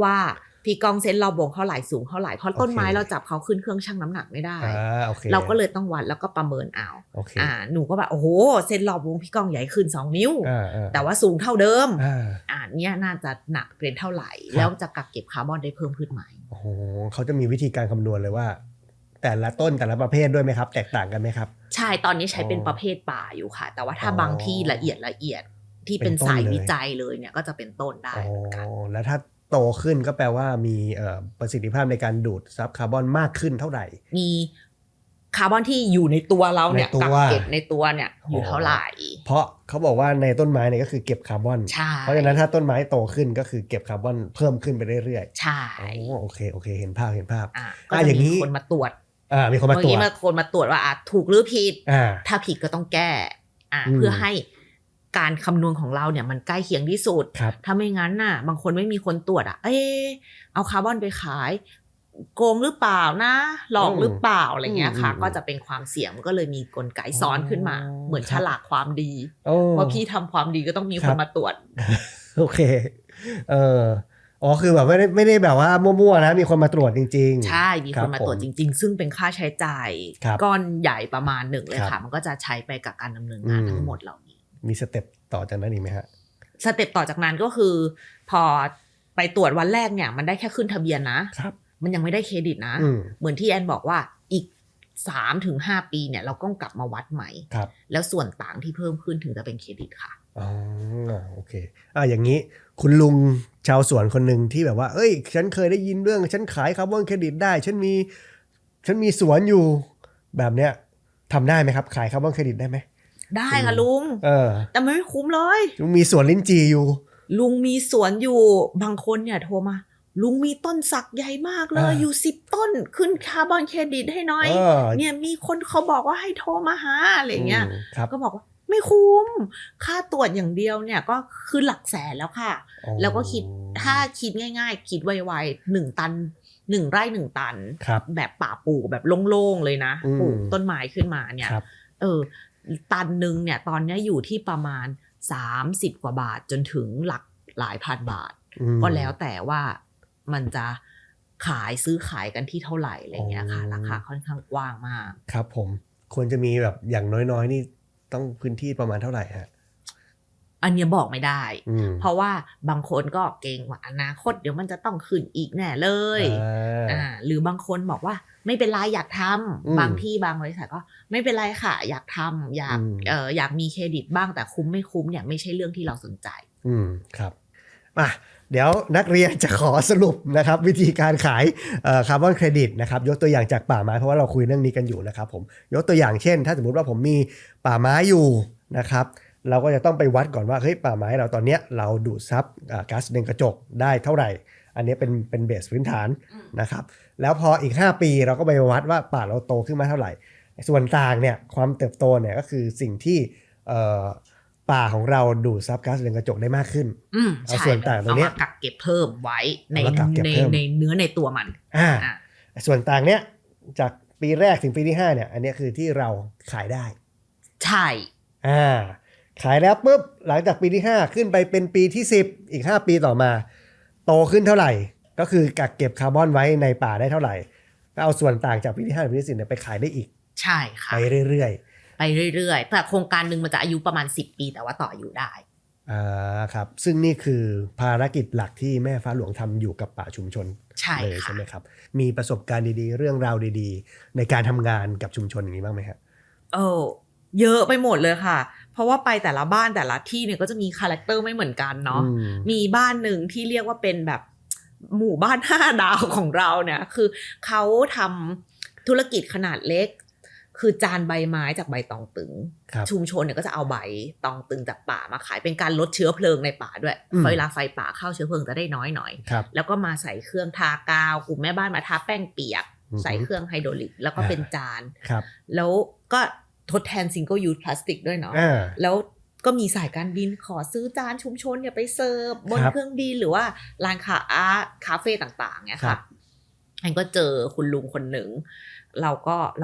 S2: ว่าพี่กองเส้นรอบวงเท่าไหร่สูงเท่าไหร่เพราะต้นไม้เราจับเขาขึ้นเครื่องชั่งน้ำหนักไม่ได้เราก็เลยต้องวัดแล้วก็ประเมินเอาหนูก็แบบโอ้โหเส้นรอบวงพี่กองใหญ่ขึ้น2 นิ้วแต่ว่าสูงเท่าเดิมเนี่ยน่าจะหนักเป็นเท่าไหร่แล้วจะกักเก็บคาร์บอนได้เพิ่มขึ้นไหม
S1: โอ้โหเขาจะมีวิธีการคำนวณเลยว่าแต่ละต้นแต่ละประเภทด้วยไหมครับแตกต่างกันไหมครับ
S2: ใช่ตอนนี้ใช้เป็นประเภทป่าอยู่ค่ะ แต่ว่าถ้าบางที่ละเอียดที่เป็นสายวิจัยเลยเนี่ยก็จะเป็นต้นได้เหมือนกัน
S1: แล้วถ้าโตขึ้นก็แปลว่ามีประสิทธิภาพในการดูดซับคาร์บอนมากขึ้นเท่าไหร่
S2: มีคาร์บอนที่อยู่ในตัวเราเนี่ยกักเก็บในตัวเนี่ยอยู่เท่าไหร่
S1: เพราะเขาบอกว่าในต้นไม้เนี่ยก็คือเก็บคาร์บอนเพราะฉะนั้นถ้าต้นไม้โตขึ้นก็คือเก็บคาร์บอนเพิ่มขึ้นไปเรื่อย
S2: ๆใช่
S1: โอเคเห็นภาพ
S2: ก็อย่างนี้คนมาตรวจ
S1: มีคนมาตรวจ
S2: คนมาตรวจว่าถูกหรือผิดถ้าผิดก็ต้องแก้เพื่อให้การคำนวณของเราเนี่ยมันใกล้เคียงที่สุดถ้าไม่งั้นน่ะบางคนไม่มีคนตรวจเอาคาร์บอนไปขายโกงหรือเปล่านะหลอกหรือเปล่าอะไรเงี้ยค่ะก็จะเป็นความเสี่ยงมันก็เลยมีกลไกซ้อนขึ้นมาเหมือนฉลากความดีว่าพี่ทำความดีก็ต้องมีคนมาตรวจ
S1: โอเคคือแบบไม่ได้แบบว่ามั่วๆนะมีคนมาตรวจจริง
S2: ๆใช่มีคนมาตรวจจริงๆซึ่งเป็นค่าใช้จ่ายก้อนใหญ่ประมาณหนึ่งเลยค่ะมันก็จะใช้ไปกับการดำเนินงานทั้งหมดเหล่านี้
S1: มีสเต็ปต่อจากนั้นอีกไหมฮะ
S2: สเต็ปต่อจากนั้นก็คือพอไปตรวจวันแรกเนี่ยมันได้แค่ขึ้นทะเบียนนะครับมันยังไม่ได้เครดิตนะเหมือนที่แอนบอกว่าอีก 3-5 ปีเนี่ยเราต้องกลับมาวัดใหม่แล้วส่วนต่างที่เพิ่มขึ้นถึงจะเป็นเครดิตค่ะ
S1: โอเคอย่างนี้คุณลุงชาวสวนคนหนึ่งที่แบบว่าเอ้ยฉันเคยได้ยินเรื่องฉันขายคาร์บอนเครดิตได้ฉันมีสวนอยู่แบบเนี้ยทำได้ไหมครับขายคาร์บอนเครดิตได้ไหม
S2: ได้ค่ะลุงแต่ไม่คุ้มเลย
S1: ลุงมีสวนลิ้นจี่อยู่
S2: ลุงมีสวนอยู่บางคนเนี่ยโทรมาลุงมีต้นสักใหญ่มากเลยอยู่10 ต้นขึ้นคาร์บอนเครดิตให้หน่อยเนี่ยมีคนเขาบอกว่าให้โทรมาหาอะไรเงี้ยก็บอกว่าไม่คุ้มค่าตรวจอย่างเดียวเนี่ยก็คือหลักแสนแล้วค่ะแล้วก็คิดถ้าคิดง่ายๆคิดไวๆ1 ตัน1 ไร่ 1 ตันแบบป่าปลูกแบบโล่งๆเลยนะปลูกต้นไม้ขึ้นมาเนี่ยตันนึงเนี่ยตอนนี้อยู่ที่ประมาณ30 กว่าบาทจนถึงหลักหลายพันบาทก็แล้วแต่ว่ามันจะซื้อขายกันที่เท่าไหร่อะไรเงี้ยค่ะราคาค่อนข้างกว้างมาก
S1: ครับผมควรจะมีแบบอย่างน้อยๆนี่ต้องพื้นที่ประมาณเท่าไหร่ฮะ
S2: อันนี้บอกไม่ได้เพราะว่าบางคนก็เก่งว่าอนาคตเดี๋ยวมันจะต้องขึ้นอีกแน่เลยหรือบางคนบอกว่าไม่เป็นไรอยากทำบางที่บางบริษัทก็ไม่เป็นไรค่ะอยากทำอยากมีเครดิตบ้างแต่คุ้มไม่คุ้มเนี่ยไม่ใช่เรื่องที่เราสนใจ
S1: ครับเดี๋ยวนักเรียนจะขอสรุปนะครับวิธีการขายคาร์บอนเครดิตนะครับยกตัวอย่างจากป่าไม้เพราะว่าเราคุยเรื่องนี้กันอยู่นะครับผมยกตัวอย่างเช่นถ้าสมมุติว่าผมมีป่าไม้อยู่นะครับเราก็จะต้องไปวัดก่อนว่าเฮ้ยป่าไม้เราตอนเนี้ยเราดูดซับก๊าซเรือนกระจกได้เท่าไหร่อันนี้เป็นเบสพื้นฐานนะครับแล้วพออีก5 ปีเราก็ไปวัดว่าป่าเราโตขึ้นมาเท่าไหร่ส่วนต่างเนี่ยความเติบโตเนี่ยก็คือสิ่งที่ป่าของเราดูดซับก๊าซเรือนกระจกได้มากขึ้นเอาส่วนต่างตรงนี้
S2: กักเก็บเพิ่มไว้ในเนื้อในตัวมัน
S1: ส่วนต่างเนี้ยจากปีแรกถึงปีที่5เนี่ยอันนี้คือที่เราขายได้
S2: ใช่
S1: ขายแล้วปุ๊บหลังจากปีที่5ขึ้นไปเป็นปีที่10อีก5 ปีต่อมาโตขึ้นเท่าไหร่ก็คือกักเก็บคาร์บอนไว้ในป่าได้เท่าไหร่ก็เอาส่วนต่างจากปีที่5ถึงปีที่10เนี่ยไปขายได้อีก
S2: ใช่ค่ะ
S1: ไปเรื่อย
S2: แต่โครงการนึงมันจะอายุประมาณ10 ปีแต่ว่าต่ออยู่ได้
S1: ครับซึ่งนี่คือภารกิจหลักที่แม่ฟ้าหลวงทำอยู่กับป่าชุมชนเลยใช่ไหมครับมีประสบการณ์ดีๆเรื่องราวดีๆในการทำงานกับชุมชนอย่างนี้บ้างไหมครับ
S2: เยอะไปหมดเลยค่ะเพราะว่าไปแต่ละบ้านแต่ละที่เนี่ยก็จะมีคาแรคเตอร์ไม่เหมือนกันเนาะมีบ้านหนึ่งที่เรียกว่าเป็นแบบหมู่บ้าน5 ดาวของเราเนี่ยคือเขาทำธุรกิจขนาดเล็กคือจานใบไม้จากใบตองตึงชุมชนเนี่ยก็จะเอาใบตองตึงจากป่ามาขายเป็นการลดเชื้อเพลิงในป่าด้วยเวลาไฟป่าเข้าเชื้อเพลิงจะได้น้อยหน่อยแล้วก็มาใส่เครื่องทากาวกลุ่มแม่บ้านมาทาแป้งเปียกใส่เครื่องไฮโดรลิกแล้วก็เป็นจานแล้วก็ทดแทนซิงเกิลยูสพลาสติกด้วยเนาะแล้วก็มีสายการบินขอซื้อจานชุมชนเนี่ยไปเสิร์ฟบนเครื่องบินหรือว่าร้านคาเฟ่ต่างๆเนี่ยค่ะอันก็เจอคุณลุงคนหนึ่งเรา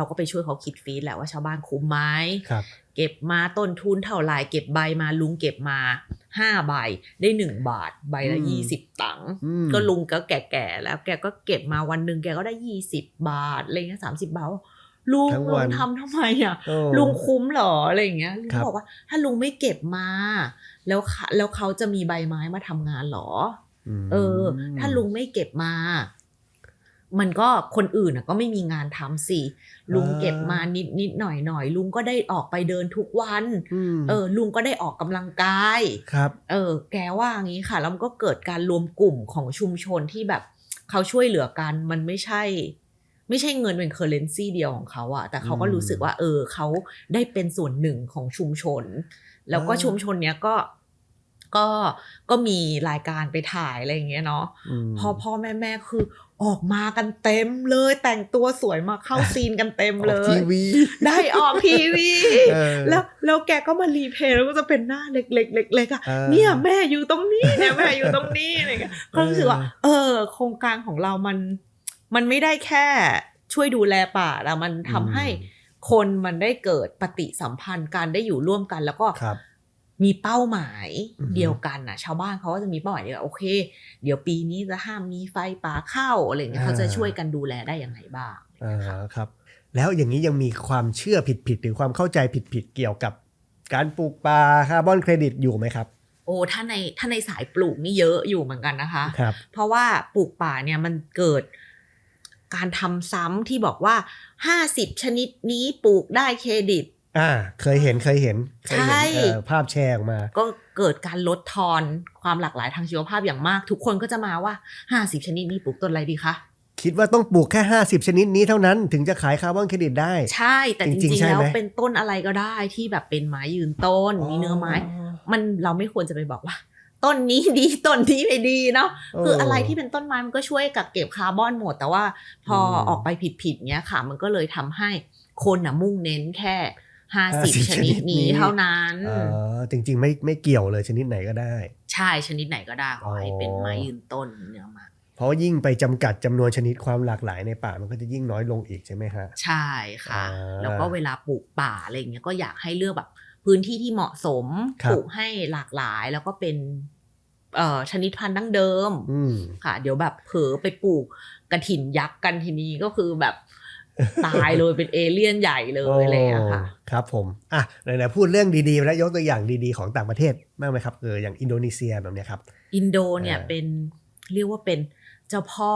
S2: ก็ไปช่วยเขาคิดฟีดแหละว่าชาวบ้านคุ้มไหมเก็บมาต้นทุนเท่าไหร่เก็บใบมาลุงเก็บมา5 ใบได้1 บาทใบละ20 ตังค์ก็ลุงก็แก่ๆแล้วแกก็เก็บมาวันนึงแกก็ได้20 บาทอะไรเงี้ย30 บาทลุงทำทำไมอ่ะลุงคุ้มหรออะไรอย่างเงี้ยลุงบอกว่าถ้าลุงไม่เก็บมาแล้วเขาจะมีใบไม้มาทำงานหรอถ้าลุงไม่เก็บมา มันก็คนอื่นก็ไม่มีงานทำสิลุงเก็บมานิดหน่อยลุงก็ได้ออกไปเดินทุกวันลุงก็ได้ออกกำลังกาย
S1: ครับ
S2: แกว่างี้ค่ะแล้วมันก็เกิดการรวมกลุ่มของชุมชนที่แบบเขาช่วยเหลือกันมันไม่ใช่เงินเป็นเคอร์เรนซีเดียวของเขาอะแต่เขาก็รู้สึกว่าเขาได้เป็นส่วนหนึ่งของชุมชนแล้วก็ชุมชนเนี้ยก็มีรายการไปถ่ายอะไรอย่างเงี้ยเนาะพ่อแม่คือออกมากันเต็มเลยแต่งตัวสวยมาเข้าซีนกันเต็มเลย
S1: ทีวี
S2: ได้ออกทีวีแล้วแกก็มารีเพลย์แล้วก็จะเป็นหน้าเล็กๆอะเนี่ยแม่อยู่ตรงนี้เนี่ยแม่อยู่ตรงนี้อะไรเงี้ยก็รู้สึกว่าโครงการของเรามันไม่ได้แค่ช่วยดูแลป่าแล้วมันทำให้คนมันได้เกิดปฏิสัมพันธ์การได้อยู่ร่วมกันแล้วก็มีเป้าหมายเดียวกันชาวบ้านเขาก็จะมีเป้าหมายเดียวกันโอเคเดี๋ยวปีนี้จะห้ามมีไฟป่าเข้าอะไรอย่างเงี้ยเขาจะช่วยกันดูแลได้ยังไงบ้าง
S1: ครับแล้วอย่างนี้ยังมีความเชื่อผิดหรือความเข้าใจผิดเกี่ยวกับการปลูกป่าคาร์บอนเครดิตอยู่ไหมครับ
S2: ถ้าในสายปลูกนี่เยอะอยู่เหมือนกันนะคะเพราะว่าปลูกป่าเนี่ยมันเกิดการทำซ้ำที่บอกว่า50ชนิดนี้ปลูกได้เครดิต
S1: เคยเห็นภาพแชร์ออกมา
S2: ก็เกิดการลดทอนความหลากหลายทางชีวภาพอย่างมากทุกคนก็จะมาว่า50ชนิดนี้ปลูกต้นอะไรดีคะ
S1: คิดว่าต้องปลูกแค่50ชนิดนี้เท่านั้นถึงจะขายคาร์บอนเครดิตได้
S2: ใช่แต่จริงๆแล้วเป็นต้นอะไรก็ได้ที่แบบเป็นไม้ยืนต้นมีเนื้อไม้เราไม่ควรจะไปบอกว่าต้นนี้ดีต้นนี้ไม่ดีเนาะคืออะไรที่เป็นต้นไม้มันก็ช่วยกักเก็บคาร์บอนหมดแต่ว่าพอออกไปผิดเงี้ยค่ะมันก็เลยทำให้คนมุ่งเน้นแค่50ชนิดนี้เท่านั้น
S1: จริงๆไม่เกี่ยวเลยชนิดไหนก็ได้
S2: ใช่ชนิดไหนก็ได้ขอให้เป็นไม้ยืนต้นเนื้อไม้
S1: เพราะยิ่งไปจำกัดจำนวนชนิดความหลากหลายในป่ามันก็จะยิ่งน้อยลงอีกใช่ไหมฮะ
S2: ใช่ค่ะแล้วก็เวลาปลูกป่าอะไรเงี้ยก็อยากให้เลือกแบบพื้นที่ที่เหมาะสมปลูกให้หลากหลายแล้วก็เป็นชนิดพันธุ์ดั้งเดิมค่ะเดี๋ยวแบบเผลอไปปลูกกระถิ่นยักษ์กันทีนี้ก็คือแบบตายเลยเป็นเอเลี่ยนใหญ่เลยอะไรอย่างเงี้ยค่ะ
S1: ครับผมไหนๆพูดเรื่องดีๆแล้วยกตัวอย่างดีๆของต่างประเทศบ้างไหมครับอย่างอินโดนีเซียแบบนี้ครับ
S2: อินโดเนี่ยเป็นเรียกว่าเป็นเจ้าพ่อ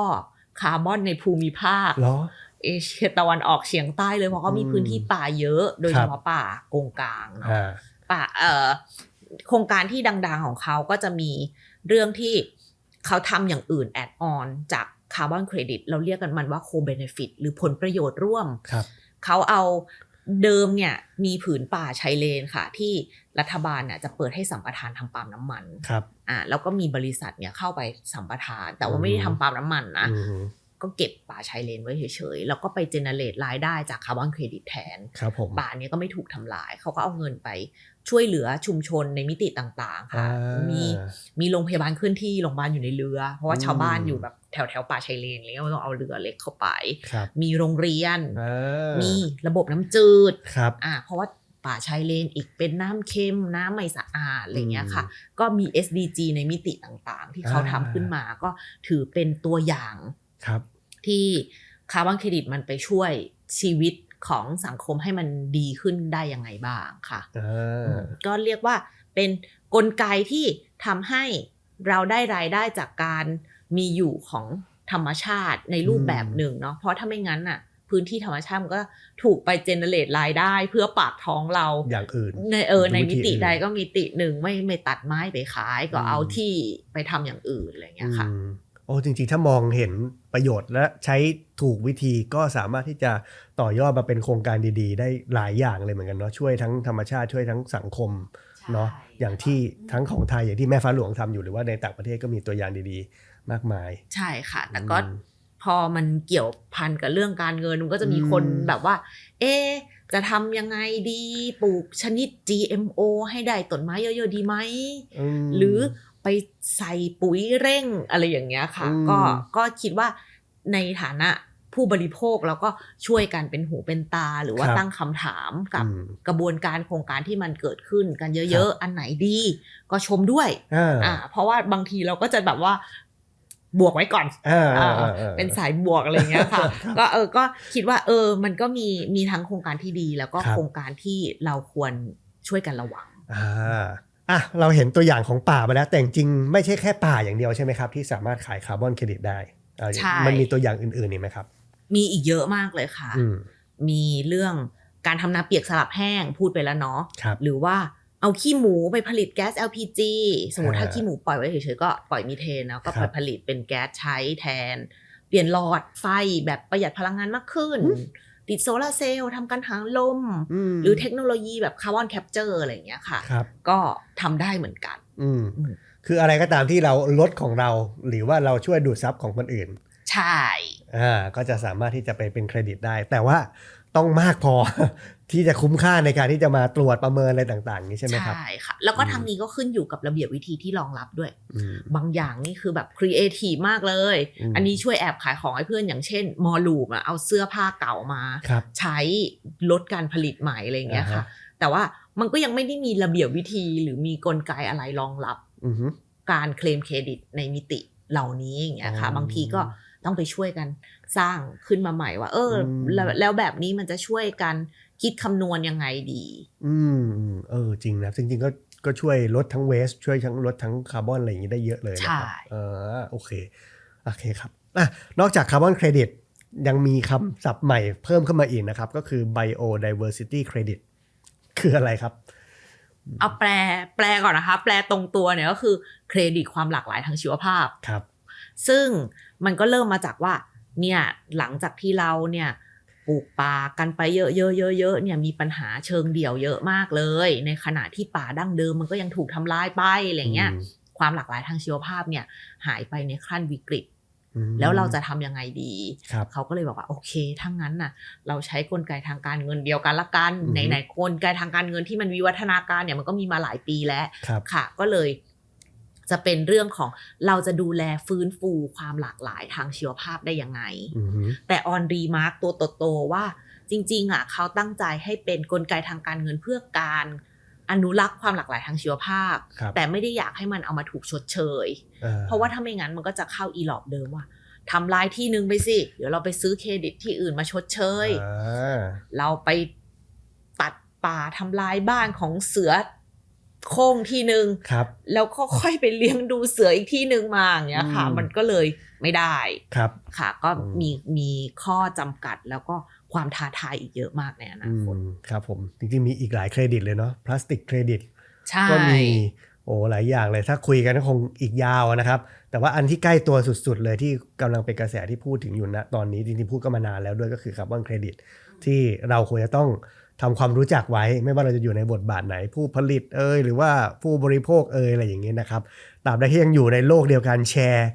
S2: คาร์บอนในภูมิภาคเอเชียตะวันออกเฉียงใต้เลยเพราะเขามีพื้นที่ป่าเยอะโดยเฉพาะป่าโกงกางเนาะป่าโครงการที่ดังๆของเขาก็จะมีเรื่องที่เขาทำอย่างอื่นแอดออนจากคาร์บอนเครดิตเราเรียกกันมันว่าโคเบเนฟิตหรือผลประโยชน์ร่วมเขาเอาเดิมเนี่ยมีผืนป่าชายเลนค่ะที่รัฐบาลเนี่ยจะเปิดให้สัมปทานทำปาล์มน้ำมันแล้วก็มีบริษัทเนี่ยเข้าไปสัมปทานแต่ว่าไม่ได้ทำปาล์มน้ำมันนะก็เก็บป่าชายเลนไว้เฉยๆแล้วก็ไปเจเนเรตรายได้จากคาร์บอนเครดิตแทนป่านี้ก็ไม่ถูกทำลายเขาก็เอาเงินไปช่วยเหลือชุมชนในมิติต่างๆค่ะมีโรงพยาบาลเคลื่อนที่โรงพยาบาลอยู่ในเรือเพราะว่าชาวบ้านอยู่แบบแถวป่าชายเลนแล้วต้องเอาเรือเล็กเข้าไปมีโรงเรียนมีระบบน้ำจืดเพราะว่าป่าชายเลนอีกเป็นน้ำเค็มน้ำไม่สะอาดอะไรเงี้ยค่ะก็มี SDG ในมิติต่างๆที่เขาทำขึ้นมาก็ถือเป็นตัวอย่างที่คาร์บอนเครดิตมันไปช่วยชีวิตของสังคมให้มันดีขึ้นได้ยังไงบ้างค่ะก็เรียกว่าเป็นกลไกที่ทำให้เราได้รายได้จากการมีอยู่ของธรรมชาติในรูปแบบหนึ่งเนาะเพราะถ้าไม่งั้นน่ะพื้นที่ธรรมชาติมันก็ถูกไปเจเนเรตรายได้เพื่อปากท้องเรา
S1: อย่างอื่น
S2: ในมิติใดก็มิติหนึ่งไม่ตัดไม้ไปขายก็เอาที่ไปทำอย่างอื่นอะไรอย่างเงี้ยค่ะ
S1: จริงๆถ้ามองเห็นประโยชน์และใช้ถูกวิธีก็สามารถที่จะต่อยอดมาเป็นโครงการดีๆได้หลายอย่างเลยเหมือนกันเนาะช่วยทั้งธรรมชาติช่วยทั้งสังคมเนาะอย่างที่ทั้งของไทยอย่างที่แม่ฟ้าหลวงทำอยู่หรือว่าในต่างประเทศก็มีตัวอย่างดีๆมากมาย
S2: ใช่ค่ะแต่ก็พอมันเกี่ยวพันกับเรื่องการเงินมันก็จะมีคนแบบว่าจะทำยังไงดีปลูกชนิด GMO ให้ได้ต้นไม้เยอะๆดีไหมหรือไปใส่ปุ๋ยเร่งอะไรอย่างเงี้ยค่ะก็คิดว่าในฐานะผู้บริโภคเราก็ช่วยกันเป็นหูเป็นตาหรือว่าตั้งคำถามกับกระบวนการโครงการที่มันเกิดขึ้นกันเยอะๆอันไหนดีก็ชมด้วยเพราะว่าบางทีเราก็จะแบบว่าบวกไว้ก่อนเป็นสายบวกอะไรเงี้ยค่ะก็คิดว่ามันก็มีทั้งโครงการที่ดีแล้วก็โครงการที่เราควรช่วยกันระวัง
S1: เราเห็นตัวอย่างของป่ามาแล้วแต่จริงไม่ใช่แค่ป่าอย่างเดียวใช่ไหมครับที่สามารถขายคาร์บอนเครดิตได้
S2: ใช่
S1: มันมีตัวอย่างอื่นๆอีกไหมครับ
S2: มีอีกเยอะมากเลยค่ะมีเรื่องการทำนาเปียกสลับแห้งพูดไปแล้วเนาะหรือว่าเอาขี้หมูไปผลิตแก๊ส LPG สมมติถ้าขี้หมูปล่อยไว้เฉยๆก็ปล่อยมีเทนแล้วก็ผลิตเป็นแก๊สใช้แทนเปลี่ยนหลอดไฟแบบประหยัดพลังงานมากขึ้นติดโซลาร์เซลล์ทำการหาลมหรือเทคโนโลยีแบบคาร์บอนแคปเจอร์อะไรอย่างเงี้ยค่ะก็ทำได้เหมือนกัน
S1: คืออะไรก็ตามที่เราลดของเราหรือว่าเราช่วยดูดซับของคนอื่น
S2: ใช่
S1: ก็จะสามารถที่จะไปเป็นเครดิตได้แต่ว่าต้องมากพอ ที่จะคุ้มค่าในการที่จะมาตรวจประเมินอะไรต่างๆนี้ใช่ไหมครับ
S2: ใช่ค่ะแล้วก็ทางนี้ก็ขึ้นอยู่กับระเบียบวิธีที่รองรับด้วยบางอย่างนี่คือแบบครีเอทีฟมากเลยอันนี้ช่วยแอบขายของให้เพื่อนอย่างเช่นมอลลูมเอาเสื้อผ้าเก่ามาใช้ลดการผลิตใหม่อะไรอย่างเงี้ยค่ะแต่ว่ามันก็ยังไม่ได้มีระเบียบวิธีหรือมีกลไกอะไรรองรับการเคลมเครดิตในมิติเหล่านี้อย่างเงี้ยค่ะบางทีก็ต้องไปช่วยกันสร้างขึ้นมาใหม่ว่าแล้วแบบนี้มันจะช่วยกันคิดคำนวณยังไงดี
S1: จริงนะจริงๆก็ช่วยลดทั้งเวสช่วยทั้งลดทั้งคาร์บอนอะไรอย่างนี้ได้เยอะเลยนะครับโอเคครับนอกจากคาร์บอนเครดิตยังมีคำศัพท์ใหม่เพิ่มขึ้นมาอีกนะครับก็คือ biodiversity credit คืออะไรครับ
S2: เอาแปลก่อนนะคะแปลตรงตัวเนี่ยก็คือเครดิตความหลากหลายทางชีวภาพ
S1: ครับ
S2: ซึ่งมันก็เริ่มมาจากว่าเนี่ยหลังจากที่เราเนี่ยปลูกป่ากันไปเยอะๆๆๆเนี่ยมีปัญหาเชิงเดี่ยวเยอะมากเลยในขณะที่ป่าดั้งเดิมมันก็ยังถูกทำลายไปอะไรเงี้ยความหลากหลายทางชีวภาพเนี่ยหายไปในขั้นวิกฤตแล้วเราจะทำยังไงดีเขาก็เลยบอกว่าโอเคถ้างั้นน่ะเราใช้กลไกทางการเงินเดียวกันละกันไหนๆกลไกทางการเงินที่มันวิวัฒนาการเนี่ยมันก็มีมาหลายปีแล้วค่ะก็เลยจะเป็นเรื่องของเราจะดูแลฟื้นฟูความหลากหลายทางชีวภาพได้ยังไงแต่ออนรีมาร์กตัวโตๆว่าจริงๆเขาตั้งใจให้เป็นกลไกทางการเงินเพื่อการอนุรักษ์ความหลากหลายทางชีวภาพแต่ไม่ได้อยากให้มันเอามาถูกชดเชยเพราะว่าถ้าไม่งั้นมันก็จะเข้าอีหลอบเดิมว่าทำลายที่นึงไปสิเดี๋ยวเราไปซื้อเครดิตที่อื่นมาชดเชยเราไปตัดป่าทำลายบ้านของเสือโค้งที่นึงแล้วก็ค่อยไปเลี้ยงดูเสืออีกที่นึงมาอย่างเงี้ยค่ะมันก็เลยไม่ได้ค่ะก็มีข้อจำกัดแล้วก็ความท้าทายอีกเยอะมากในอนาคต
S1: ครับผมจริงๆมีอีกหลายเครดิตเลยเนาะพลาสติกเครดิตก็มีหลายอย่างเลยถ้าคุยกันก็คงอีกยาวนะครับแต่ว่าอันที่ใกล้ตัวสุดๆเลยที่กำลังเป็นกระแสที่พูดถึงอยู่ณตอนนี้จริงๆพูดก็มานานแล้วด้วยก็คือคาร์บอนเครดิตที่เราควรจะต้องทำความรู้จักไว้ไม่ว่าเราจะอยู่ในบทบาทไหนผู้ผลิตหรือว่าผู้บริโภคอะไรอย่างนี้นะครับตราบใดที่ยังอยู่ในโลกเดียวกันแชร์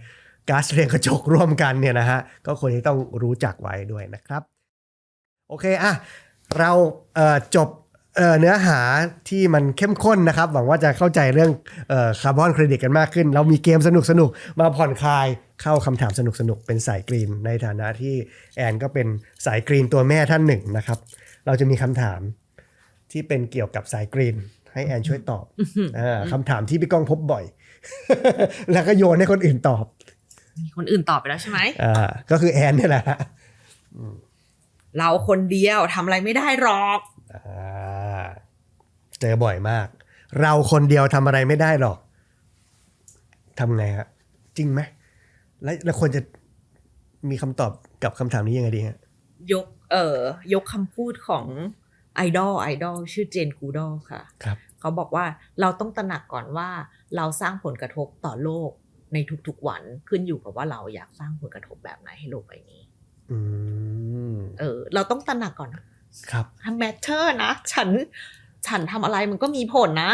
S1: ก๊าซเรือนกระจกร่วมกันเนี่ยนะฮะก็ควรจะต้องรู้จักไว้ด้วยนะครับโอเคเราจบเนื้อหาที่มันเข้มข้นนะครับหวังว่าจะเข้าใจเรื่องคาร์บอนเครดิตกันมากขึ้นเรามีเกมสนุกๆมาผ่อนคลายเข้าคำถามสนุกๆเป็นสายกรีนในฐานะที่แอนก็เป็นสายกรีนตัวแม่ท่านหนึ่งนะครับเราจะมีคำถามที่เป็นเกี่ยวกับสายกรีนให้แอนช่วยตอบคำถามที่พี่ก้องพบบ่อย แล้วก็โยนให้คนอื่นตอบ
S2: มีคนอื่นตอบไปแล้วใช่ไหม
S1: ก็คือแอนนี่แหละ
S2: เราคนเดียวทำอะไรไม่ได้หรอก
S1: เจอบ่อยมากเราคนเดียวทำอะไรไม่ได้หรอกทำไงฮะจริงไหมแล้วควรจะมีคำตอบกับคำถามนี้ยังไงดีฮะ
S2: ยกคำพูดของไอดอลชื่อเจนกูดอลค่ะเขาบอกว่าเราต้องตระหนักก่อนว่าเราสร้างผลกระทบต่อโลกในทุกๆวันขึ้นอยู่กับว่าเราอยากสร้างผลกระทบแบบไหนให้โลกใบนี้เราต้องตระหนักก่อน
S1: ครับ
S2: ทำแมทเทอร์นะฉันทำอะไรมันก็มีผลนะ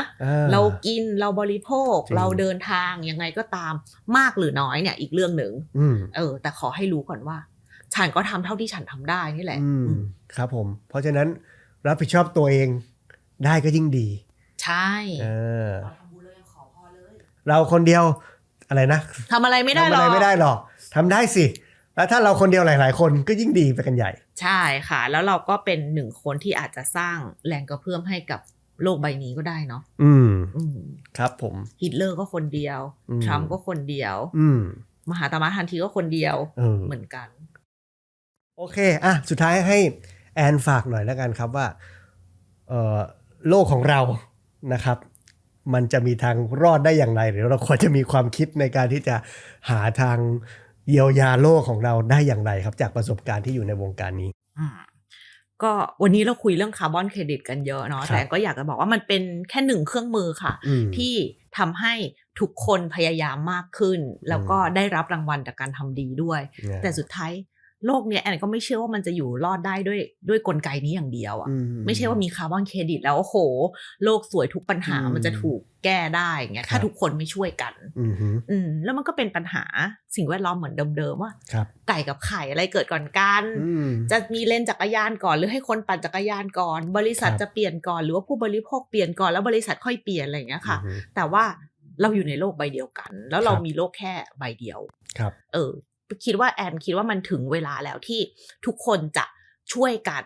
S2: เรากินเราบริโภคเราเดินทางยังไงก็ตามมากหรือน้อยเนี่ยอีกเรื่องหนึ่งแต่ขอให้รู้ก่อนว่าฉันก็ทำเท่าที่ฉันทำได้นี่แหละ
S1: ครับผมเพราะฉะนั้นรับผิดชอบตัวเองได้ก็ยิ่งดี
S2: ใช่
S1: เราคนเดียวอะไรนะ
S2: ทำอะไรไม่ได้หร
S1: อกทำได้สิแล้วถ้าเราคนเดียวหลายๆคนก็ยิ่งดีไปกันใหญ่
S2: ใช่ค่ะแล้วเราก็เป็นหนึ่งคนที่อาจจะสร้างแรงกระเพื่อมให้กับโลกใบนี้ก็ได้เนาะ
S1: ครับผม
S2: ฮิตเลอร์ก็คนเดียวทรัมป์ก็คนเดียวมหาตมะทันทีก็คนเดียวเหมือนกัน
S1: โอเคสุดท้ายให้แอนฝากหน่อยแล้วกันครับว่าโลกของเรานะครับมันจะมีทางรอดได้อย่างไรหรือเราควรจะมีความคิดในการที่จะหาทาง เยียวยาโลกของเราได้อย่างไรครับจากประสบการณ์ที่อยู่ในวงการนี้
S2: ก็วันนี้เราคุยเรื่องคาร์บอนเครดิตกันเยอะเนาะแต่ก็อยากจะบอกว่ามันเป็นแค่หนึ่งเครื่องมือค่ะที่ทำให้ทุกคนพยายามมากขึ้นแล้วก็ได้รับรางวัลจากการทำดีด้วยแต่สุดท้ายโลกเนี้ยแอนก็ไม่เชื่อว่ามันจะอยู่รอดได้ด้วยกลไกนี้อย่างเดียวอ่ะไม่ใช่ว่ามีคาร์บอนเครดิตแล้วโอ้โหโลกสวยทุกปัญหามันจะถูกแก้ได้เงี้ยถ้าทุกคนไม่ช่วยกันแล้วมันก็เป็นปัญหาสิ่งแวดล้อมเหมือนเดิมๆว่าไก่กับไข่อะไรเกิดก่อนกันจะมีเลนจักรยานก่อนหรือให้คนปั่นจักรยานก่อนบริษัทจะเปลี่ยนก่อนหรือว่าผู้บริโภคเปลี่ยนก่อนแล้วบริษัทค่อยเปลี่ยนอะไรอย่างเงี้ยค่ะแต่ว่าเราอยู่ในโลกใบเดียวกันแล้วเรามีโลกแค่ใบเดียวคิดว่าแอนคิดว่ามันถึงเวลาแล้วที่ทุกคนจะช่วยกัน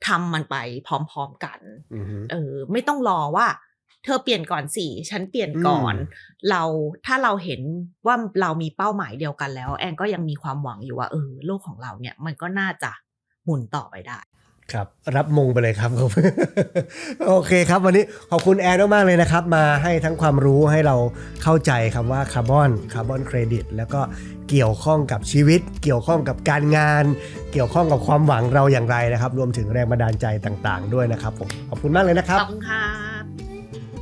S2: ทำมันไปพร้อมๆกันไม่ต้องรอว่าเธอเปลี่ยนก่อนสิฉันเปลี่ยนก่อนถ้าเราเห็นว่าเรามีเป้าหมายเดียวกันแล้วแอนก็ยังมีความหวังอยู่ว่าโลกของเราเนี่ยมันก็น่าจะหมุนต่อไปได้
S1: ครับรับมงไปเลยครับ โอเคครับวันนี้ขอบคุณแอนมากๆเลยนะครับมาให้ทั้งความรู้ให้เราเข้าใจคำว่าคาร์บอนเครดิตแล้วก็เกี่ยวข้องกับชีวิตเกี่ยวข้องกับการงานเกี่ยวข้องกับความหวังเราอย่างไรนะครับรวมถึงแรงบันดาลใจต่างๆด้วยนะครับผมขอบคุณมากเลยนะครับ
S2: ขอบคุณครับ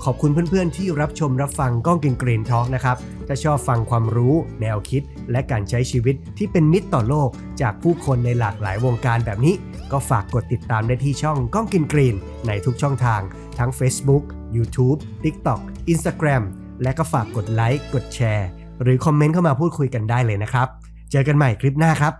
S1: ขอบคุณเพื่อนๆที่รับชมรับฟังก้องกินกรีนทอล์กนะครับถ้าชอบฟังความรู้แนวคิดและการใช้ชีวิตที่เป็นมิตรต่อโลกจากผู้คนในหลากหลายวงการแบบนี้ก็ฝากกดติดตามได้ที่ช่องก้องกินกรีนในทุกช่องทางทั้ง Facebook YouTube TikTok Instagram และก็ฝากกดไลค์กดแชร์หรือคอมเมนต์เข้ามาพูดคุยกันได้เลยนะครับเจอกันใหม่คลิปหน้าครับ